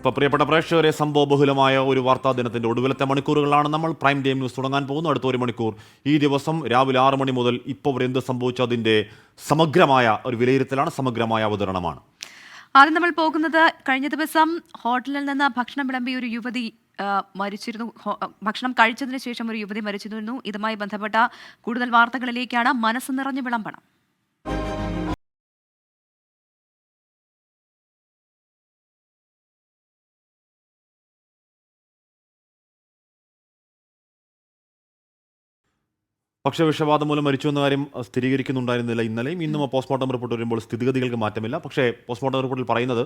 ഇപ്പോൾ പ്രിയപ്പെട്ട പ്രേക്ഷകരെ, സംഭവബഹുലമായ ഒരു വാർത്താ ദിനത്തിൻ്റെ ഒടുവിലത്തെ മണിക്കൂറുകളാണ് നമ്മൾ പ്രൈം ടൈം ന്യൂസ് തുടങ്ങാൻ പോകുന്നു. അടുത്ത ഒരു മണിക്കൂർ ഈ ദിവസം രാവിലെ 6 മണി മുതൽ ഇപ്പോൾ വരെ എന്ത് സംഭവിച്ചു അതിൻ്റെ സമഗ്രമായ ഒരു വിലയിരുത്തലാണ്, സമഗ്രമായ അവതരണമാണ്. ആദ്യം നമ്മൾ പോകുന്നത് കഴിഞ്ഞ ദിവസം ഹോട്ടലിൽ നിന്ന് ഭക്ഷണം വിളമ്പിയ ഒരു യുവതി മരിച്ചിരുന്നു. ഭക്ഷണം കഴിച്ചതിന് ശേഷം ഒരു യുവതി മരിച്ചിരുന്നു. ഇതുമായി ബന്ധപ്പെട്ട കൂടുതൽ വാർത്തകളിലേക്കാണ്. മനസ്സ് നിറഞ്ഞു വിളമ്പണം. പക്ഷേ വിഷവാതം മൂലം മരിച്ചു എന്ന കാര്യം സ്ഥിരീകരിക്കുന്നുണ്ടായിരുന്നില്ല ഇന്നലെയും. ഇന്നും പോസ്റ്റ്മോർട്ടം റിപ്പോർട്ട് വരുമ്പോൾ സ്ഥിതിഗതികൾക്ക് മാറ്റമില്ല. പക്ഷേ പോസ്റ്റ്മോർട്ടം റിപ്പോർട്ടിൽ പറയുന്നത്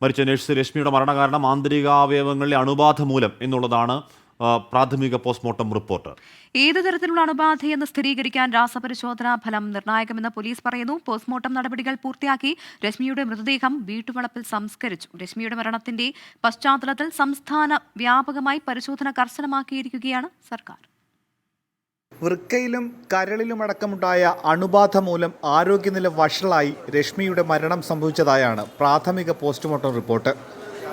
മരിച്ച നഴ്സ് രശ്മിയുടെ മരണകാരണം ആന്തരികാവയവങ്ങളിലെ അണുബാധ മൂലം എന്നുള്ളതാണ് പ്രാഥമിക പോസ്റ്റ്മോർട്ടം റിപ്പോർട്ട്. ഏതു തരത്തിലുള്ള അണുബാധയെന്ന് സ്ഥിരീകരിക്കാൻ രാസപരിശോധനാ ഫലം നിർണായകമെന്ന് പോലീസ് പറയുന്നു. പോസ്റ്റ്മോർട്ടം നടപടികൾ പൂർത്തിയാക്കി രശ്മിയുടെ മൃതദേഹം വീട്ടുവളപ്പിൽ സംസ്കരിച്ചു. രശ്മിയുടെ മരണത്തിന്റെ പശ്ചാത്തലത്തിൽ സംസ്ഥാന വ്യാപകമായി പരിശോധന കർശനമാക്കിയിരിക്കുകയാണ് സർക്കാർ. വൃക്കയിലും കരളിലുമടക്കമുണ്ടായ അണുബാധ മൂലം ആരോഗ്യനില വഷളായി രശ്മിയുടെ മരണം സംഭവിച്ചതായാണ് പ്രാഥമിക പോസ്റ്റ്മോർട്ടം റിപ്പോർട്ട്.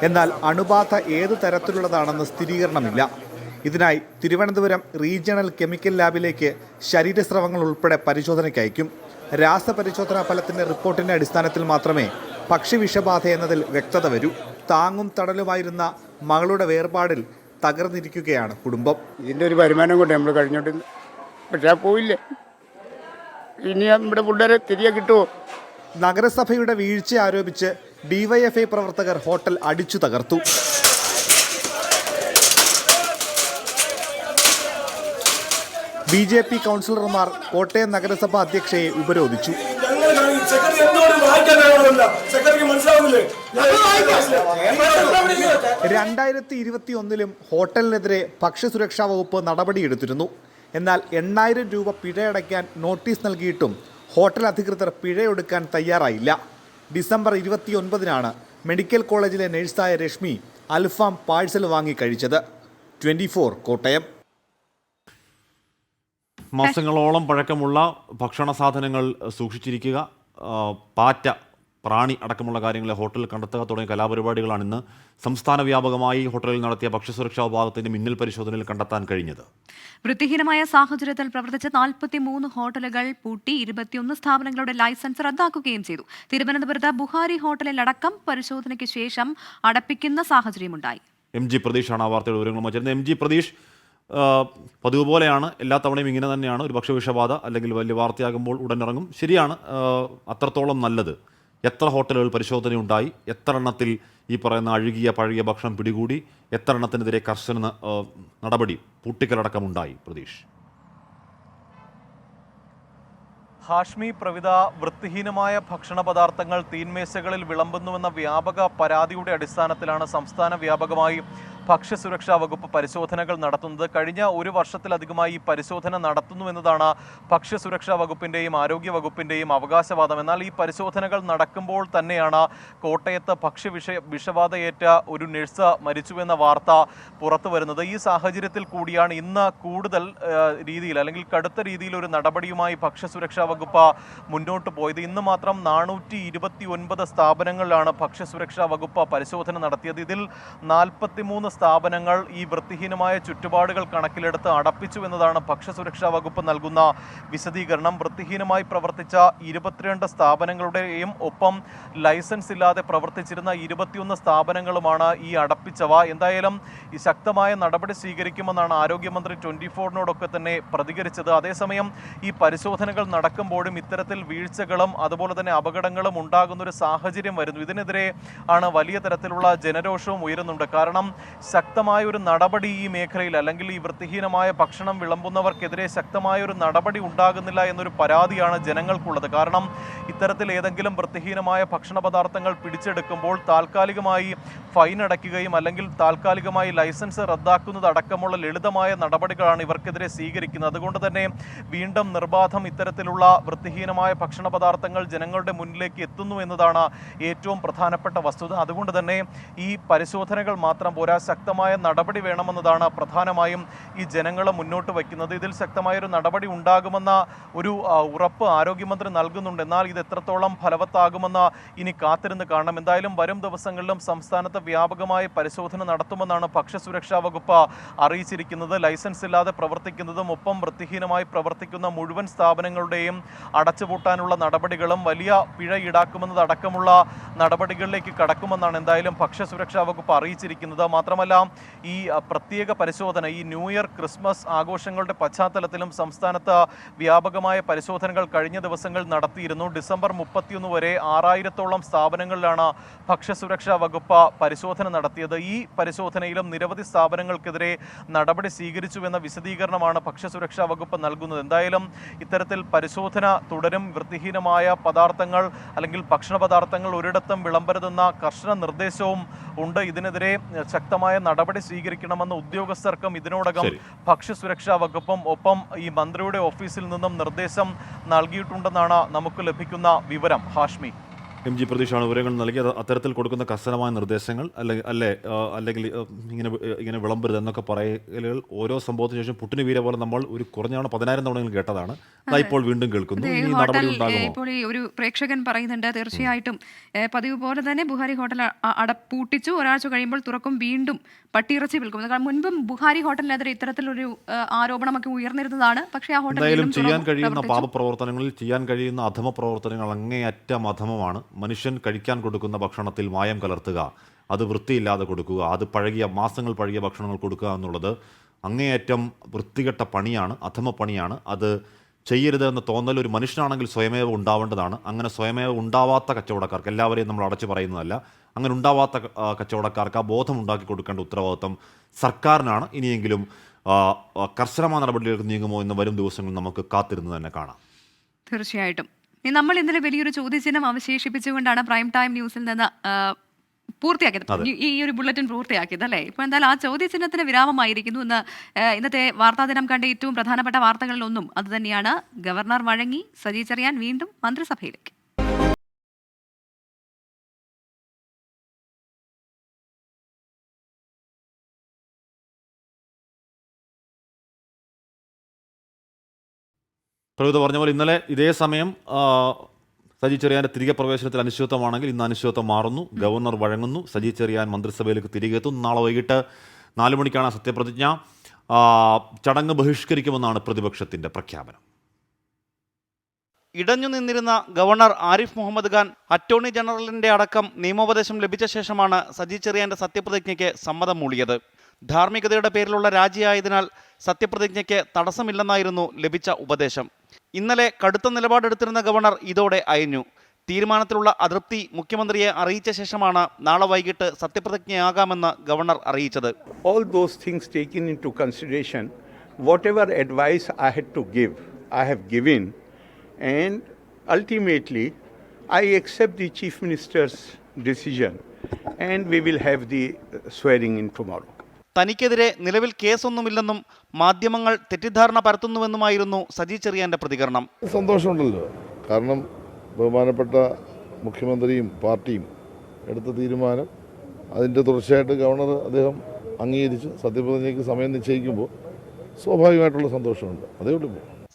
എന്നാൽ അണുബാധ ഏതു തരത്തിലുള്ളതാണെന്ന് സ്ഥിരീകരണമില്ല. ഇതിനായി തിരുവനന്തപുരം റീജിയണൽ കെമിക്കൽ ലാബിലേക്ക് ശരീരസ്രവങ്ങൾ ഉൾപ്പെടെ പരിശോധനയ്ക്ക് അയക്കും. രാസപരിശോധനാ ഫലത്തിന്റെ റിപ്പോർട്ടിന്റെ അടിസ്ഥാനത്തിൽ മാത്രമേ ഭക്ഷ്യവിഷബാധ എന്നതിൽ വ്യക്തത വരൂ. താങ്ങും തടലുമായിരുന്ന മകളുടെ വേർപാടിൽ തകർന്നിരിക്കുകയാണ് കുടുംബം. ഇതിൻ്റെ ഒരു വരുമാനം കൊണ്ട് നമ്മൾ കഴിഞ്ഞോട്ട്, പക്ഷേ പോയില്ലേ. ഇനി നമ്മുടെ പിള്ളേരെ തിരികെ കിട്ടുമോ? നഗരസഭയുടെ വീഴ്ച ആരോപിച്ച് ഡിവൈഎഫ്ഐ പ്രവർത്തകർ ഹോട്ടൽ അടിച്ചു തകർത്തു. ബി.ജെ.പി. കൗൺസിലർമാർ കോട്ടയം നഗരസഭ അധ്യക്ഷയെ ഉപരോധിച്ചു. 2021 ഹോട്ടലിനെതിരെ ഭക്ഷ്യസുരക്ഷാ വകുപ്പ് നടപടിയെടുത്തിരുന്നു. എന്നാൽ 8,000 രൂപ പിഴയടയ്ക്കാൻ നോട്ടീസ് നൽകിയിട്ടും ഹോട്ടൽ അധികൃതർ പിഴയൊടുക്കാൻ തയ്യാറായില്ല. ഡിസംബർ 29 മെഡിക്കൽ കോളേജിലെ നഴ്സായ രശ്മി അൽഫാം പാഴ്സൽ വാങ്ങി കഴിച്ചത്. 24 കോട്ടയം. മാസങ്ങളോളം പഴക്കമുള്ള ഭക്ഷണ സാധനങ്ങൾ സൂക്ഷിച്ചിരിക്കുക, പാറ്റ, പ്രാണി അടക്കമുള്ള കാര്യങ്ങളെ ഹോട്ടലിൽ കണ്ടെത്തുക തുടങ്ങിയ കലാപരിപാടികളാണ് ഇന്ന് സംസ്ഥാന വ്യാപകമായി ഹോട്ടലിൽ നടത്തിയ ഭക്ഷ്യസുരക്ഷാ വിഭാഗത്തിന്റെ മിന്നൽ പരിശോധനയിൽ കണ്ടെത്താൻ കഴിഞ്ഞത്. വൃത്തിഹീനമായ സാഹചര്യത്തിൽ പ്രവർത്തിച്ച 43 ഹോട്ടലുകൾ പൂട്ടി 21 സ്ഥാപനങ്ങളുടെ ലൈസൻസ് റദ്ദാക്കുകയും ചെയ്തു. തിരുവനന്തപുരത്ത് ബുഹാരി ഹോട്ടലിൽ അടക്കം പരിശോധനയ്ക്ക് ശേഷം അടപ്പിക്കുന്ന സാഹചര്യമുണ്ടായി. MG പ്രതീഷാണ് ആ വാർത്തയുടെ വിവരങ്ങളുമായി ചേർന്നത്. MG പ്രതീഷ്, പതിവ് പോലെയാണ് എല്ലാ തവണയും ഇങ്ങനെ തന്നെയാണ്. ഒരു ഭക്ഷ്യവിഷബാധ അല്ലെങ്കിൽ വലിയ വാർത്തയാകുമ്പോൾ ഉടൻ ഇറങ്ങും. ശരിയാണ്, അത്രത്തോളം നല്ലത്. എത്ര ഹോട്ടലുകൾ പരിശോധനയുണ്ടായി? എത്ര എണ്ണത്തിൽ ഈ പറയുന്ന അഴുകിയ പഴകിയ ഭക്ഷണം പിടികൂടി? എത്ര എണ്ണത്തിനെതിരെ കർശന നടപടി, പൂട്ടിക്കലടക്കമുണ്ടായി? പ്രതീഷ്. ഹാഷ്മി, പ്രവിത, വൃത്തിഹീനമായ ഭക്ഷണ പദാർത്ഥങ്ങൾ തീൻമേശകളിൽ വിളമ്പുന്നുവെന്ന വ്യാപക പരാതിയുടെ അടിസ്ഥാനത്തിലാണ് സംസ്ഥാന വ്യാപകമായി ഭക്ഷ്യസുരക്ഷാ വകുപ്പ് പരിശോധനകൾ നടത്തുന്നത്. കഴിഞ്ഞ ഒരു വർഷത്തിലധികമായി ഈ പരിശോധന നടത്തുന്നു എന്നതാണ് ഭക്ഷ്യസുരക്ഷാ വകുപ്പിൻ്റെയും ആരോഗ്യ വകുപ്പിൻ്റെയും അവകാശവാദം. എന്നാൽ ഈ പരിശോധനകൾ നടക്കുമ്പോൾ തന്നെയാണ് കോട്ടയത്ത് വിഷബാധയേറ്റ ഒരു നഴ്സ് മരിച്ചുവെന്ന വാർത്ത പുറത്തു വരുന്നത്. ഈ സാഹചര്യത്തിൽ കൂടിയാണ് ഇന്ന് കൂടുതൽ രീതിയിൽ അല്ലെങ്കിൽ കടുത്ത രീതിയിൽ ഒരു നടപടിയുമായി ഭക്ഷ്യസുരക്ഷാ വകുപ്പ് മുന്നോട്ട് പോയത്. ഇന്ന് മാത്രം 429 സ്ഥാപനങ്ങളിലാണ് ഭക്ഷ്യസുരക്ഷാ വകുപ്പ് പരിശോധന നടത്തിയത്. ഇതിൽ 43 സ്ഥാപനങ്ങൾ ഈ വൃത്തിഹീനമായ ചുറ്റുപാടുകൾ കണക്കിലെടുത്ത് അടപ്പിച്ചു എന്നതാണ് ഭക്ഷ്യസുരക്ഷാ വകുപ്പ് നൽകുന്ന വിശദീകരണം. വൃത്തിഹീനമായി പ്രവർത്തിച്ച 22 സ്ഥാപനങ്ങളുടെയും ഒപ്പം ലൈസൻസ് ഇല്ലാതെ പ്രവർത്തിച്ചിരുന്ന 21 സ്ഥാപനങ്ങളുമാണ് ഈ അടപ്പിച്ചവ. എന്തായാലും ഈ ശക്തമായ നടപടി സ്വീകരിക്കുമെന്നാണ് ആരോഗ്യമന്ത്രി 24-നോടൊക്കെ തന്നെ പ്രതികരിച്ചത്. അതേസമയം ഈ പരിശോധനകൾ നടക്കുമ്പോഴും ഇത്തരത്തിൽ വീഴ്ചകളും അതുപോലെ തന്നെ അപകടങ്ങളും ഉണ്ടാകുന്ന ഒരു സാഹചര്യം വരുന്നു. ഇതിനെതിരെ ആണ് വലിയ തരത്തിലുള്ള ജനരോഷവും ഉയരുന്നുണ്ട്. കാരണം ശക്തമായ ഒരു നടപടി ഈ മേഖലയിൽ അല്ലെങ്കിൽ ഈ വൃത്തിഹീനമായ ഭക്ഷണം വിളമ്പുന്നവർക്കെതിരെ ശക്തമായ ഒരു നടപടി ഉണ്ടാകുന്നില്ല എന്നൊരു പരാതിയാണ് ജനങ്ങൾക്കുള്ളത്. കാരണം ഇത്തരത്തിൽ ഏതെങ്കിലും വൃത്തിഹീനമായ ഭക്ഷണ പദാർത്ഥങ്ങൾ പിടിച്ചെടുക്കുമ്പോൾ താൽക്കാലികമായി ഫൈൻ അടയ്ക്കുകയും അല്ലെങ്കിൽ താൽക്കാലികമായി ലൈസൻസ് റദ്ദാക്കുന്നത് അടക്കമുള്ള ലളിതമായ നടപടികളാണ് ഇവർക്കെതിരെ സ്വീകരിക്കുന്നത്. അതുകൊണ്ട് തന്നെ വീണ്ടും നിർബാധം ഇത്തരത്തിലുള്ള വൃത്തിഹീനമായ ഭക്ഷണ പദാർത്ഥങ്ങൾ ജനങ്ങളുടെ മുന്നിലേക്ക് എത്തുന്നു എന്നതാണ് ഏറ്റവും പ്രധാനപ്പെട്ട വസ്തുത. അതുകൊണ്ട് തന്നെ ഈ പരിശോധനകൾ മാത്രം പോരാ, ശക്തമായ നടപടി വേണമെന്നതാണ് പ്രധാനമായും ഈ ജനങ്ങളെ മുന്നോട്ട് വയ്ക്കുന്നത്. ഇതിൽ ശക്തമായൊരു നടപടി ഉണ്ടാകുമെന്ന ഒരു ഉറപ്പ് ആരോഗ്യമന്ത്രി നൽകുന്നുണ്ട്. എന്നാൽ ഇത് എത്രത്തോളം ഫലവത്താകുമെന്ന് ഇനി കാത്തിരുന്ന് കാണണം. എന്തായാലും വരും ദിവസങ്ങളിലും സംസ്ഥാനത്ത് വ്യാപകമായ പരിശോധന നടത്തുമെന്നാണ് ഭക്ഷ്യസുരക്ഷാ വകുപ്പ് അറിയിച്ചിരിക്കുന്നത്. ലൈസൻസ് ഇല്ലാതെ പ്രവർത്തിക്കുന്നതും ഒപ്പം വൃത്തിഹീനമായി പ്രവർത്തിക്കുന്ന മുഴുവൻ സ്ഥാപനങ്ങളുടെയും അടച്ചുപൂട്ടാനുള്ള നടപടികളും വലിയ പിഴ ഈടാക്കുമെന്നതടക്കമുള്ള നടപടികളിലേക്ക് കടക്കുമെന്നാണ് എന്തായാലും ഭക്ഷ്യസുരക്ഷാ വകുപ്പ് അറിയിച്ചിരിക്കുന്നത്. മാത്രമല്ല ഈ പ്രത്യേക പരിശോധന ഈ ന്യൂ ഇയർ ക്രിസ്മസ് ആഘോഷങ്ങളുടെ പശ്ചാത്തലത്തിലും സംസ്ഥാനത്ത് വ്യാപകമായ പരിശോധനകൾ കഴിഞ്ഞ ദിവസങ്ങൾ നടത്തിയിരുന്നു. ഡിസംബർ 31 വരെ 6000-ഓളം സ്ഥാപനങ്ങളിലാണ് ഭക്ഷ്യസുരക്ഷാ വകുപ്പ് പരിശോധന നടത്തിയത്. ഈ പരിശോധനയിലും നിരവധി സ്ഥാപനങ്ങൾക്കെതിരെ നടപടി സ്വീകരിച്ചുവെന്ന വിശദീകരണമാണ് ഭക്ഷ്യസുരക്ഷാ വകുപ്പ് നൽകുന്നത്. എന്തായാലും ഇത്തരത്തിൽ പരിശോധന തുടരും. വൃത്തിഹീനമായ പദാർത്ഥങ്ങൾ അല്ലെങ്കിൽ ഭക്ഷണ പദാർത്ഥങ്ങൾ ഒരിടത്തും വിളമ്പരുതെന്ന കർശന നിർദ്ദേശവും ഉണ്ട്. ഇതിനെതിരെ ശക്തമായ നടപടി സ്വീകരിക്കണമെന്ന് ഉദ്യോഗസ്ഥർക്കും ഇതിനോടകം ഭക്ഷ്യസുരക്ഷാ വകുപ്പും ഒപ്പം ഈ മന്ത്രിയുടെ ഓഫീസിൽ നിന്നും നിർദ്ദേശം നൽകിയിട്ടുണ്ടെന്നാണ് നമുക്ക് ലഭിക്കുന്ന വിവരം. ഹാഷ്മി, MG പ്രതീഷാണ് വിവരങ്ങൾ നൽകി. അത്തരത്തിൽ കൊടുക്കുന്ന കർശനമായ നിർദ്ദേശങ്ങൾ അല്ലെങ്കിൽ ഇങ്ങനെ വിളമ്പരുത് എന്നൊക്കെ പറയലുകൾ ഓരോ സംഭവത്തിന് ശേഷം പുട്ടിന് വീര പോലെ നമ്മൾ ഒരു കുറഞ്ഞാണ് 10,000 തവണ കേട്ടതാണ്. ഇപ്പോൾ വീണ്ടും കേൾക്കുന്നു. ഈ നടപടി ഉണ്ടാകുമോ? ഇപ്പോൾ ഈ ഒരു പ്രേക്ഷകൻ പറയുന്നുണ്ട്, തീർച്ചയായിട്ടും പതിവ് പോലെ തന്നെ ബുഹാരി ഹോട്ടൽ പൂട്ടിച്ചു, ഒരാഴ്ച കഴിയുമ്പോൾ തുറക്കും, വീണ്ടും പട്ടിയിറച്ചി വിൽക്കും. മുൻപും ബുഹാരി ഹോട്ടലിനെതിരെ ഇത്തരത്തിലൊരു ആരോപണമൊക്കെ ഉയർന്നിരുന്നതാണ്. പക്ഷേ ആ ഹോട്ടൽ എന്തായാലും ചെയ്യാൻ കഴിയുന്ന പാപപ്രവർത്തനങ്ങളിൽ ചെയ്യാൻ കഴിയുന്ന അധമ പ്രവർത്തനങ്ങൾ അങ്ങേയറ്റം അധമമാണ്. മനുഷ്യൻ കഴിക്കാൻ കൊടുക്കുന്ന ഭക്ഷണത്തിൽ മായം കലർത്തുക, അത് വൃത്തിയില്ലാതെ കൊടുക്കുക, അത് മാസങ്ങൾ പഴകിയ ഭക്ഷണങ്ങൾ കൊടുക്കുക എന്നുള്ളത് അങ്ങേയറ്റം വൃത്തികെട്ട പണിയാണ്, അധമ പണിയാണ്. അത് ചെയ്യരുത് എന്ന തോന്നൽ ഒരു മനുഷ്യനാണെങ്കിൽ സ്വയമേവ ഉണ്ടാവേണ്ടതാണ്. അങ്ങനെ സ്വയമേവ ഉണ്ടാവാത്ത കച്ചവടക്കാർക്ക്, എല്ലാവരെയും നമ്മൾ അടച്ചു പറയുന്നതല്ല, അങ്ങനെ ഉണ്ടാവാത്ത കച്ചവടക്കാർക്ക് ആ ബോധം ഉണ്ടാക്കി കൊടുക്കേണ്ട ഉത്തരവാദിത്വം സർക്കാരിനാണ്. ഇനിയെങ്കിലും കർശനമായ നടപടികളിലേക്ക് നീങ്ങുമോ എന്ന് വരും ദിവസങ്ങളിൽ നമുക്ക് കാത്തിരുന്ന് തന്നെ കാണാം. തീർച്ചയായിട്ടും. നമ്മൾ ഇന്നലെ വലിയൊരു ചോദ്യചിഹ്നം അവശേഷിപ്പിച്ചുകൊണ്ടാണ് പ്രൈം ടൈം ന്യൂസിൽ നിന്ന് പൂർത്തിയാക്കിയത്, ഈ ഒരു ബുള്ളറ്റിൻ പൂർത്തിയാക്കിയത് അല്ലേ? ഇപ്പോൾ എന്തായാലും ആ ചോദ്യചിഹ്നത്തിന് വിരാമമായിരിക്കുന്നു. ഇന്നത്തെ വാർത്താ ദിനം കണ്ട ഏറ്റവും പ്രധാനപ്പെട്ട വാർത്തകളിലൊന്നും അതുതന്നെയാണ്. ഗവർണർ വഴങ്ങി, സജി ചെറിയാൻ വീണ്ടും മന്ത്രിസഭയിലേക്ക്. പ്രവീത പറഞ്ഞ പോലെ ഇന്നലെ ഇതേ സമയം സജി ചെറിയാൻ്റെ തിരികെ പ്രവേശനത്തിൽ അനിശ്ചിതത്വമാണെങ്കിൽ ഇന്ന് അനിശ്ചിതത്വം മാറുന്നു. ഗവർണർ വഴങ്ങുന്നു, സജി ചെറിയാൻ മന്ത്രിസഭയിലേക്ക് തിരികെ എത്തും. നാളെ വൈകിട്ട് 4 മണിക്കാണ് സത്യപ്രതിജ്ഞ. ചടങ്ങ് ബഹിഷ്കരിക്കുമെന്നാണ് പ്രതിപക്ഷത്തിൻ്റെ പ്രഖ്യാപനം. ഇടഞ്ഞു നിന്നിരുന്ന ഗവർണർ ആരിഫ് മുഹമ്മദ് ഖാൻ അറ്റോർണി ജനറലിന്റെ അടക്കം നിയമോപദേശം ലഭിച്ച ശേഷമാണ് സജി ചെറിയാന്റെ സത്യപ്രതിജ്ഞയ്ക്ക് സമ്മതം മൂളിയത്. ധാർമ്മികതയുടെ പേരിലുള്ള രാജിയായതിനാൽ സത്യപ്രതിജ്ഞയ്ക്ക് തടസ്സമില്ലെന്നായിരുന്നു ലഭിച്ച ഉപദേശം. ഇന്നലെ കടുത്ത നിലപാടെടുത്തിരുന്ന ഗവർണർ ഇതോടെ അയഞ്ഞു. തീരുമാനത്തിലുള്ള അതൃപ്തി മുഖ്യമന്ത്രിയെ അറിയിച്ച ശേഷമാണ് നാളെ വൈകിട്ട് സത്യപ്രതിജ്ഞയാകാമെന്ന് ഗവർണർ അറിയിച്ചത്. All those things taken into consideration, whatever advice I had to give, I have given, and ultimately I accept the Chief Minister's decision and we will have the swearing in tomorrow. തനിക്കെതിരെ നിലവിൽ കേസൊന്നുമില്ലെന്നും മാധ്യമങ്ങൾ തെറ്റിദ്ധാരണ പരത്തുന്നുവെന്നുമായിരുന്നു സജി ചെറിയാന്റെ പ്രതികരണം. സന്തോഷമുണ്ടല്ലോ, കാരണം ബഹുമാനപ്പെട്ട മുഖ്യമന്ത്രിയും പാർട്ടിയും എടുത്ത തീരുമാനം അതിൻ്റെ തുടർച്ചയായിട്ട് ഗവർണർ അദ്ദേഹം അംഗീകരിച്ച് സത്യപ്രതിജ്ഞയ്ക്ക് സമയം നിശ്ചയിക്കുമ്പോൾ സ്വാഭാവികമായിട്ടുള്ള സന്തോഷമുണ്ട്. അതേ ഉള്ളൂ.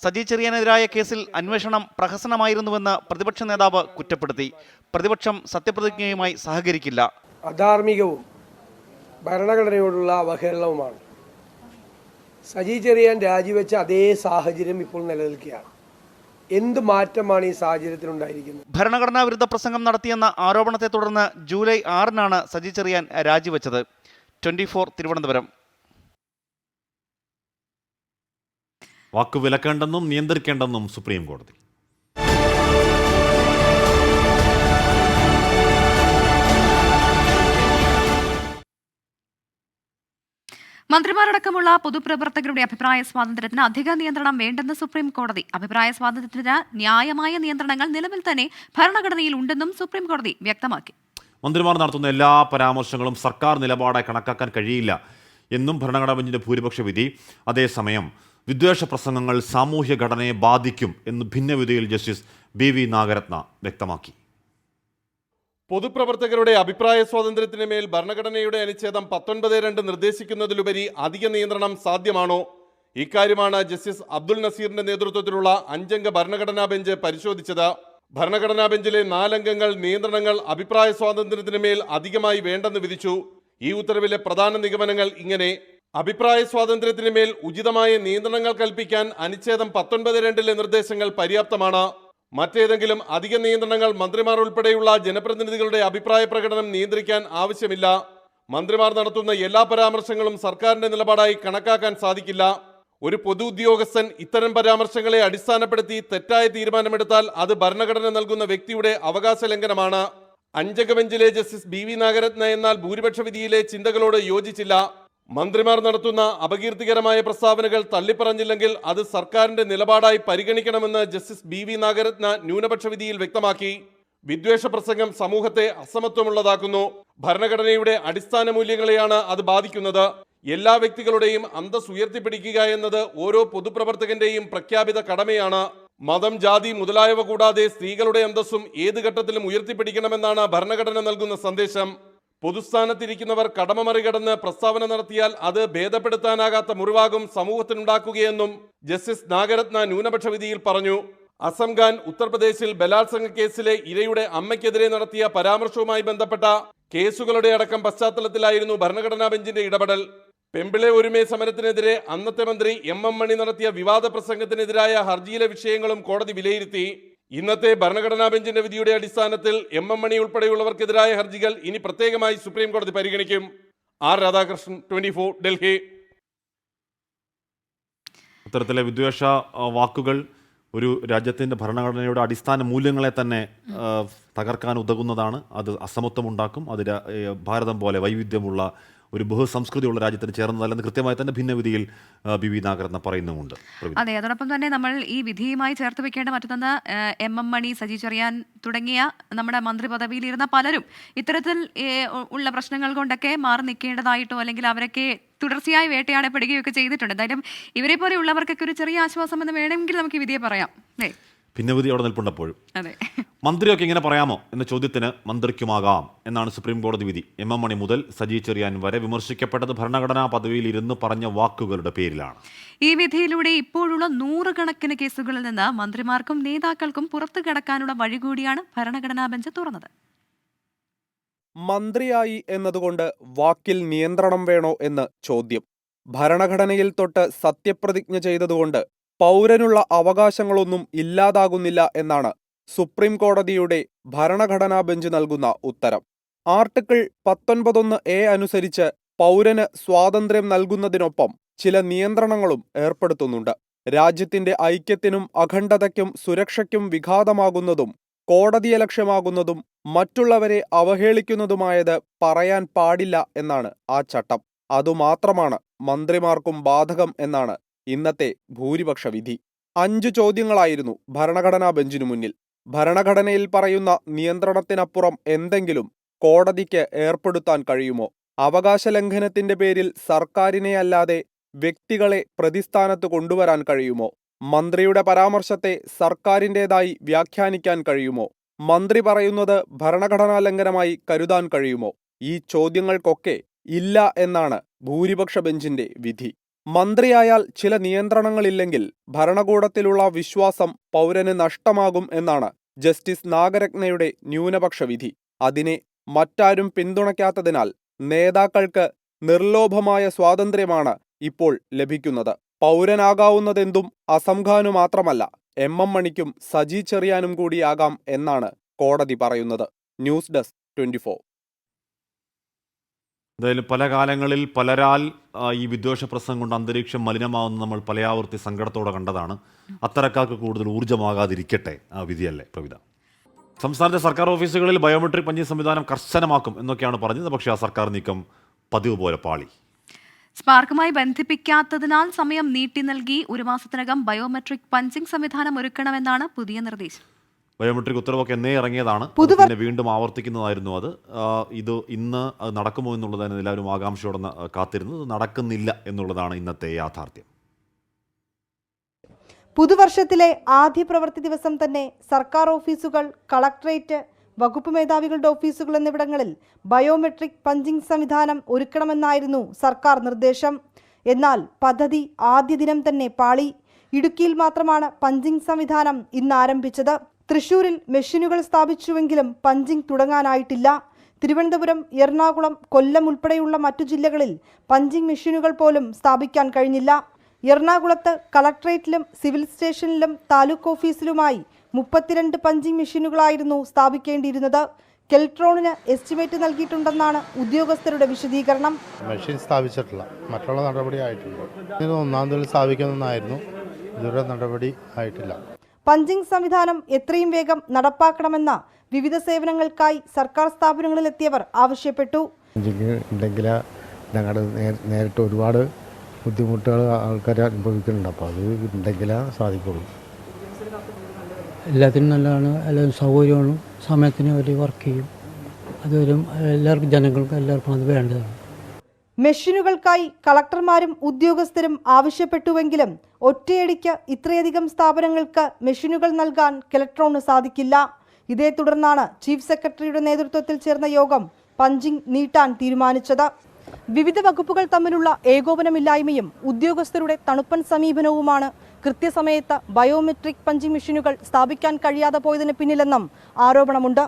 സജി ചെറിയാനെതിരായ കേസിൽ അന്വേഷണം പ്രഹസനമായിരുന്നുവെന്ന് പ്രതിപക്ഷ നേതാവ് കുറ്റപ്പെടുത്തി. പ്രതിപക്ഷം സത്യപ്രതിജ്ഞയുമായി സഹകരിക്കില്ല. അധാർമികവും ഭരണഘടനയോടുള്ള അവഹേളനവുമാണ്. സജി ചെറിയാൻ രാജിവെച്ച അതേ സാഹചര്യം ഇപ്പോൾ നിലനിൽക്കുകയാണ്. എന്ത് മാറ്റമാണ് ഈ സാഹചര്യത്തിലുണ്ടായിരിക്കുന്നത്? ഭരണഘടനാ വിരുദ്ധ പ്രസംഗം നടത്തിയെന്ന ആരോപണത്തെ തുടർന്ന് ജൂലൈ 6-നാണ് സജി ചെറിയാൻ രാജിവെച്ചത്. 24 തിരുവനന്തപുരം. വാക്കു വിലക്കേണ്ടെന്നും നിയന്ത്രിക്കേണ്ടെന്നും സുപ്രീം കോടതി. മന്ത്രിമാരടക്കമുള്ള പൊതുപ്രവർത്തകരുടെ അഭിപ്രായ സ്വാതന്ത്ര്യത്തിന് അധിക നിയന്ത്രണം വേണ്ടെന്ന് സുപ്രീം കോടതി. അഭിപ്രായ സ്വാതന്ത്ര്യത്തിന് ന്യായമായ നിയന്ത്രണങ്ങൾ നിലവിൽ തന്നെ ഭരണഘടനയിൽ ഉണ്ടെന്നും സുപ്രീം കോടതി വ്യക്തമാക്കി. മന്ത്രിമാർ നടത്തുന്ന എല്ലാ പരാമർശങ്ങളും സർക്കാർ നിലപാടായി കണക്കാക്കാൻ കഴിയില്ല എന്നും ഭരണഘടനാ ബെഞ്ചിന്റെ ഭൂരിപക്ഷ വിധി. അതേസമയം വിദ്വേഷ പ്രസംഗങ്ങൾ സാമൂഹ്യ ഘടനയെ ബാധിക്കും എന്ന് ഭിന്നവിധിയിൽ ജസ്റ്റിസ് BV നാഗരത്ന വ്യക്തമാക്കി. പൊതുപ്രവർത്തകരുടെ അഭിപ്രായ സ്വാതന്ത്ര്യത്തിന് മേൽ ഭരണഘടനയുടെ അനുച്ഛേദം 19(2) നിർദ്ദേശിക്കുന്നതിലുപരി അധിക നിയന്ത്രണം സാധ്യമാണോ? ഇക്കാര്യമാണ് ജസ്റ്റിസ് അബ്ദുൽ നസീറിന്റെ നേതൃത്വത്തിലുള്ള 5-അംഗ ഭരണഘടനാ ബെഞ്ച് പരിശോധിച്ചത്. ഭരണഘടനാ ബെഞ്ചിലെ 4 അംഗങ്ങൾ നിയന്ത്രണങ്ങൾ അഭിപ്രായ സ്വാതന്ത്ര്യത്തിന് മേൽ അധികമായി വേണ്ടെന്ന് വിധിച്ചു. ഈ ഉത്തരവിലെ പ്രധാന നിഗമനങ്ങൾ ഇങ്ങനെ: അഭിപ്രായ സ്വാതന്ത്ര്യത്തിന് മേൽ ഉചിതമായ നിയന്ത്രണങ്ങൾ കൽപ്പിക്കാൻ അനുച്ഛേദം 19(2) നിർദ്ദേശങ്ങൾ പര്യാപ്തമാണ്. മറ്റേതെങ്കിലും അധിക നിയന്ത്രണങ്ങൾ മന്ത്രിമാർ ഉൾപ്പെടെയുള്ള ജനപ്രതിനിധികളുടെ അഭിപ്രായ പ്രകടനം നിയന്ത്രിക്കാൻ ആവശ്യമില്ല. മന്ത്രിമാർ നടത്തുന്ന എല്ലാ പരാമർശങ്ങളും സർക്കാരിന്റെ നിലപാടായി കണക്കാക്കാൻ സാധിക്കില്ല. ഒരു പൊതു ഉദ്യോഗസ്ഥൻ ഇത്തരം പരാമർശങ്ങളെ അടിസ്ഥാനപ്പെടുത്തി തെറ്റായ തീരുമാനമെടുത്താൽ അത് ഭരണഘടന നൽകുന്ന വ്യക്തിയുടെ അവകാശ ലംഘനമാണ്. 5-അംഗ ബെഞ്ചിലെ ജസ്റ്റിസ് BV നാഗരത്ന എന്നാൽ ഭൂരിപക്ഷ വിധിയിലെ ചിന്തകളോട് യോജിച്ചില്ല. മന്ത്രിമാർ നടത്തുന്ന അപകീർത്തികരമായ പ്രസ്താവനകൾ തള്ളിപ്പറഞ്ഞില്ലെങ്കിൽ അത് സർക്കാരിന്റെ നിലപാടായി പരിഗണിക്കണമെന്ന് ജസ്റ്റിസ് BV നാഗരത്ന ന്യൂനപക്ഷ വിധിയിൽ വ്യക്തമാക്കി. വിദ്വേഷ പ്രസംഗം സമൂഹത്തെ അസമത്വമുള്ളതാക്കുന്നു. ഭരണഘടനയുടെ അടിസ്ഥാന മൂല്യങ്ങളെയാണ് അത് ബാധിക്കുന്നത്. എല്ലാ വ്യക്തികളുടെയും അന്തസ് ഉയർത്തിപ്പിടിക്കുക എന്നത് ഓരോ പൊതുപ്രവർത്തകന്റെയും പ്രഖ്യാപിത കടമയാണ്. മതം, ജാതി മുതലായവ കൂടാതെ സ്ത്രീകളുടെ അന്തസ്സും ഏത് ഘട്ടത്തിലും ഉയർത്തിപ്പിടിക്കണമെന്നാണ് ഭരണഘടന നൽകുന്ന സന്ദേശം. പൊതുസ്ഥാനത്തിരിക്കുന്നവർ കടമ മറികടന്ന് പ്രസ്താവന നടത്തിയാൽ അത് ഭേദപ്പെടുത്താനാകാത്ത മുറിവാകും സമൂഹത്തിനുണ്ടാക്കുകയെന്നും ജസ്റ്റിസ് നാഗരത്ന ന്യൂനപക്ഷ വിധിയിൽ പറഞ്ഞു. അസം ഖാൻ ഉത്തർപ്രദേശിൽ ബലാത്സംഗ കേസിലെ ഇരയുടെ അമ്മയ്ക്കെതിരെ നടത്തിയ പരാമർശവുമായി ബന്ധപ്പെട്ട കേസുകളുടെ അടക്കം പശ്ചാത്തലത്തിലായിരുന്നു ഭരണഘടനാ ബെഞ്ചിന്റെ ഇടപെടൽ. പെമ്പിളെ ഒരുമേ സമരത്തിനെതിരെ അന്നത്തെ മന്ത്രി MM മണി നടത്തിയ വിവാദ പ്രസംഗത്തിനെതിരായ ഹർജിയിലെ വിഷയങ്ങളും കോടതി വിലയിരുത്തി. ഇന്നത്തെ ഭരണഘടനാ ബെഞ്ചിന്റെ വിധിയുടെ അടിസ്ഥാനത്തിൽ MM മണി ഉൾപ്പെടെയുള്ളവർക്കെതിരായ ഹർജികൾ ഇനി പ്രത്യേകമായി സുപ്രീം കോടതി പരിഗണിക്കും. R രാധാകൃഷ്ണൻ, 24, ഡൽഹി. ഇത്തരത്തിലെ വിദ്വേഷ വാക്കുകൾ ഒരു രാജ്യത്തിൻ്റെ ഭരണഘടനയുടെ അടിസ്ഥാന മൂല്യങ്ങളെ തന്നെ തകർക്കാൻ ഉതകുന്നതാണ്. അത് അസമത്വമുണ്ടാക്കും. അത് ഭാരതം പോലെ വൈവിധ്യമുള്ള ഒരു ബഹുസംസ്കൃതിയുള്ള രാജ്യത്തിന് ചേർന്നതല്ലെന്ന് കൃത്യമായി തന്നെ ഭിന്നവിധിയിൽ BV നാഗരത്ന പറയുന്നുമുണ്ട്. അതെ, അതോടൊപ്പം തന്നെ നമ്മൾ ഈ വിധിയുമായി ചേർത്ത് വെക്കേണ്ട മറ്റൊന്ന് MM മണി, സജി ചെറിയാൻ തുടങ്ങിയ നമ്മുടെ മന്ത്രി പദവിയിലിരുന്ന പലരും ഇത്തരത്തിൽ ഉള്ള പ്രശ്നങ്ങൾ കൊണ്ടൊക്കെ മാറി നിൽക്കേണ്ടതായിട്ടോ അല്ലെങ്കിൽ അവരൊക്കെ തുടർച്ചയായി വേട്ടയാടപ്പെടുകയൊക്കെ ചെയ്തിട്ടുണ്ട്. എന്തായാലും ഇവരെ പോലെയുള്ളവർക്കൊക്കെ ഒരു ചെറിയ ആശ്വാസം എന്ന് വേണമെങ്കിൽ നമുക്ക് ഈ വിധിയെ പറയാം. ഭിന്നവിധി അവിടെ നിൽപ്പുണ്ടപ്പോഴും. അതെ, മന്ത്രിയൊക്കെ ഇങ്ങനെ പറയാമോ എന്ന ചോദ്യത്തിന് മന്ത്രിക്കുമാകാം എന്നാണ് സുപ്രീം കോടതി വിധി. MM മണി മുതൽ സജി ചെറിയാൻ വരെ വിമർശിക്കപ്പെട്ടത് ഭരണഘടനാ പദവിയിൽ ഇരുന്ന് പറഞ്ഞ വാക്കുകളുടെ പേരിലാണ്. ഈ വിധിയിലൂടെ ഇപ്പോഴുള്ള 100 കണക്കിന് കേസുകളിൽ നിന്ന് മന്ത്രിമാർക്കും നേതാക്കൾക്കും പുറത്തു കടക്കാനുള്ള വഴി കൂടിയാണ് ഭരണഘടനാ ബെഞ്ച് തുറന്നത്. മന്ത്രിയായി എന്നതുകൊണ്ട് വാക്കിൽ നിയന്ത്രണം വേണോ എന്ന് ചോദ്യം. ഭരണഘടനയിൽ തൊട്ട് സത്യപ്രതിജ്ഞ ചെയ്തതുകൊണ്ട് പൗരനുള്ള അവകാശങ്ങളൊന്നും ഇല്ലാതാകുന്നില്ല എന്നാണ് സുപ്രീം കോടതിയുടെ ഭരണഘടനാ ബെഞ്ച് നൽകുന്ന ഉത്തരം. ആർട്ടിക്കിൾ 19(1)A അനുസരിച്ച് പൗരന് സ്വാതന്ത്ര്യം നൽകുന്നതിനൊപ്പം ചില നിയന്ത്രണങ്ങളും ഏർപ്പെടുത്തുന്നുണ്ട്. രാജ്യത്തിന്റെ ഐക്യത്തിനും അഖണ്ഡതയ്ക്കും സുരക്ഷയ്ക്കും വിഘാതമാകുന്നതും കോടതിയലക്ഷ്യമാകുന്നതും മറ്റുള്ളവരെ അവഹേളിക്കുന്നതുമായത് പറയാൻ പാടില്ല എന്നാണ് ആ ചട്ടം. അതുമാത്രമാണ് മന്ത്രിമാർക്കും ബാധകം എന്നാണ് ഇന്നത്തെ ഭൂരിപക്ഷ വിധി. 5 ചോദ്യങ്ങളായിരുന്നു ഭരണഘടനാ ബെഞ്ചിനു മുന്നിൽ. ഭരണഘടനയിൽ പറയുന്ന നിയന്ത്രണത്തിനപ്പുറം എന്തെങ്കിലും കോടതിക്ക് ഏർപ്പെടുത്താൻ കഴിയുമോ? അവകാശ ലംഘനത്തിന്റെ പേരിൽ സർക്കാരിനെ അല്ലാതെ വ്യക്തികളെ പ്രതിസ്ഥാനത്ത് കൊണ്ടുവരാൻ കഴിയുമോ? മന്ത്രിയുടെ പരാമർശത്തെ സർക്കാരിൻ്റെതായി വ്യാഖ്യാനിക്കാൻ കഴിയുമോ? മന്ത്രി പറയുന്നത് ഭരണഘടനാ ലംഘനമായി കരുതാൻ കഴിയുമോ? ഈ ചോദ്യങ്ങൾക്കൊക്കെ ഇല്ല എന്നാണ് ഭൂരിപക്ഷ ബെഞ്ചിന്റെ വിധി. മന്ത്രിയായാൽ ചില നിയന്ത്രണങ്ങളില്ലെങ്കിൽ ഭരണകൂടത്തിലുള്ള വിശ്വാസം പൗരന് നഷ്ടമാകും എന്നാണ് ജസ്റ്റിസ് നാഗരത്നയുടെ ന്യൂനപക്ഷ വിധി. അതിനെ മറ്റാരും പിന്തുണയ്ക്കാത്തതിനാൽ നേതാക്കൾക്ക് നിർലോഭമായ സ്വാതന്ത്ര്യമാണ് ഇപ്പോൾ ലഭിക്കുന്നത്. പൗരനാകാവുന്നതെന്തും അസം ഖാനു മാത്രമല്ല, MM മണിക്കും സജി ചെറിയാനും കൂടിയാകാം എന്നാണ് കോടതി പറയുന്നത്. News desk 24. എന്തായാലും പല കാലങ്ങളിൽ പലരാൽ ഈ വിദ്വേഷ പ്രസംഗം കൊണ്ട് അന്തരീക്ഷം മലിനമാവുന്ന നമ്മൾ പലയാവർത്തി സങ്കടത്തോടെ കണ്ടതാണ്. അത്തരക്കാർക്ക് കൂടുതൽ ഊർജ്ജമാകാതിരിക്കട്ടെ ആ വിധിയല്ലേ പ്രവിധ. സംസ്ഥാനത്തെ സർക്കാർ ഓഫീസുകളിൽ ബയോമെട്രിക് പഞ്ചിങ് സംവിധാനം കർശനമാക്കും എന്നൊക്കെയാണ് പറഞ്ഞത്. പക്ഷേ ആ സർക്കാർ നീക്കം പതിവ് പോലെ പാളി. സ്പാർക്കുമായി ബന്ധിപ്പിക്കാത്തതിനാൽ സമയം നീട്ടി നൽകി 1 മാസത്തിനകം ബയോമെട്രിക് പഞ്ചിങ് സംവിധാനം ഒരുക്കണമെന്നാണ് പുതിയ നിർദ്ദേശം. ബയോമെട്രിക് ഉത്തരവൊക്കെ എന്നേ ഇറങ്ങിയതാണ്. പിന്നെ വീണ്ടും ആവർത്തിക്കുന്നതായിരുന്നു അത്. ഇത് ഇന്ന് അത് നടക്കുമോ എന്നുള്ളതാണ് എല്ലാവരും ആകാംക്ഷയോടെ കാത്തിരുന്നത്. നടക്കുന്നില്ല എന്നുള്ളതാണ് ഇന്നത്തെ യാഥാർത്ഥ്യം. പുതുവർഷത്തിലെ ആദ്യ പ്രവൃത്തി ദിവസം തന്നെ സർക്കാർ ഓഫീസുകൾ, കളക്ടറേറ്റ്, വകുപ്പ് മേധാവികളുടെ ഓഫീസുകൾ എന്നിവിടങ്ങളിൽ ബയോമെട്രിക് പഞ്ചിംഗ് സംവിധാനം ഒരുക്കണമെന്നായിരുന്നു സർക്കാർ നിർദ്ദേശം. എന്നാൽ പദ്ധതി ആദ്യ ദിനം തന്നെ പാളി. ഇടുക്കിയിൽ മാത്രമാണ് പഞ്ചിംഗ് സംവിധാനം ഇന്ന് ആരംഭിച്ചത്. തൃശൂരിൽ മെഷീനുകൾ സ്ഥാപിച്ചുവെങ്കിലും പഞ്ചിംഗ് തുടങ്ങാനായിട്ടില്ല. തിരുവനന്തപുരം, എറണാകുളം, കൊല്ലം ഉൾപ്പെടെയുള്ള മറ്റു ജില്ലകളിൽ പഞ്ചിംഗ് മെഷീനുകൾ പോലും സ്ഥാപിക്കാൻ കഴിഞ്ഞില്ല. എറണാകുളത്ത് കളക്ടറേറ്റിലും സിവിൽ സ്റ്റേഷനിലും താലൂക്ക് ഓഫീസിലുമായി 32 പഞ്ചിംഗ് മെഷീനുകളായിരുന്നു സ്ഥാപിക്കേണ്ടിയിരുന്നത്. കെൽട്രോണിന് എസ്റ്റിമേറ്റ് നൽകിയിട്ടുണ്ടെന്നാണ് ഉദ്യോഗസ്ഥരുടെ വിശദീകരണം. മെഷീൻ സ്ഥാപിച്ചിട്ടില്ല, മറ്റുള്ള നടപടി ആയിട്ടുണ്ട്. ഇതിന് 1-ാം തീയതി സ്ഥാപിക്കുന്നതായിരുന്നു, ഇതുവരെ നടപടി ആയിട്ടില്ല. പഞ്ചിംഗ് സംവിധാനം എത്രയും വേഗം നടപ്പാക്കണമെന്ന വിവിധ സേവനങ്ങൾക്കായി സർക്കാർ സ്ഥാപനങ്ങളിലെത്തിയവർ ആവശ്യപ്പെട്ടു. ഉണ്ടെങ്കിൽ ഞങ്ങളുടെ നേരിട്ട് ഒരുപാട് ബുദ്ധിമുട്ടുകൾ ആൾക്കാർ അനുഭവിക്കുന്നുണ്ട്. അപ്പോൾ അത് ഉണ്ടെങ്കിലേ സാധിക്കുള്ളൂ. എല്ലാത്തിനും നല്ലതാണ്, എല്ലാവരും സൗകര്യമാണ്, സമയത്തിന് അവർ വർക്ക് ചെയ്യും. അതുവരും എല്ലാവർക്കും, ജനങ്ങൾക്കും എല്ലാവർക്കും അത് വേണ്ടതാണ്. മെഷീനുകൾക്കായി കളക്ടർമാരും ഉദ്യോഗസ്ഥരും ആവശ്യപ്പെട്ടുവെങ്കിലും ഒറ്റയടിക്ക് ഇത്രയധികം സ്ഥാപനങ്ങൾക്ക് മെഷീനുകൾ നൽകാൻ കെൽട്രോണിന് സാധിക്കില്ല. ഇതേ തുടർന്നാണ് ചീഫ് സെക്രട്ടറിയുടെ നേതൃത്വത്തിൽ ചേർന്ന യോഗം പഞ്ചിംഗ് നീട്ടാൻ തീരുമാനിച്ചത്. വിവിധ വകുപ്പുകൾ തമ്മിലുള്ള ഏകോപനമില്ലായ്മയും ഉദ്യോഗസ്ഥരുടെ തണുപ്പൻ സമീപനവുമാണ് കൃത്യസമയത്ത് ബയോമെട്രിക് പഞ്ചിംഗ് മെഷീനുകൾ സ്ഥാപിക്കാൻ കഴിയാതെ പോയതിന് പിന്നിലെന്നും ആരോപണമുണ്ട്.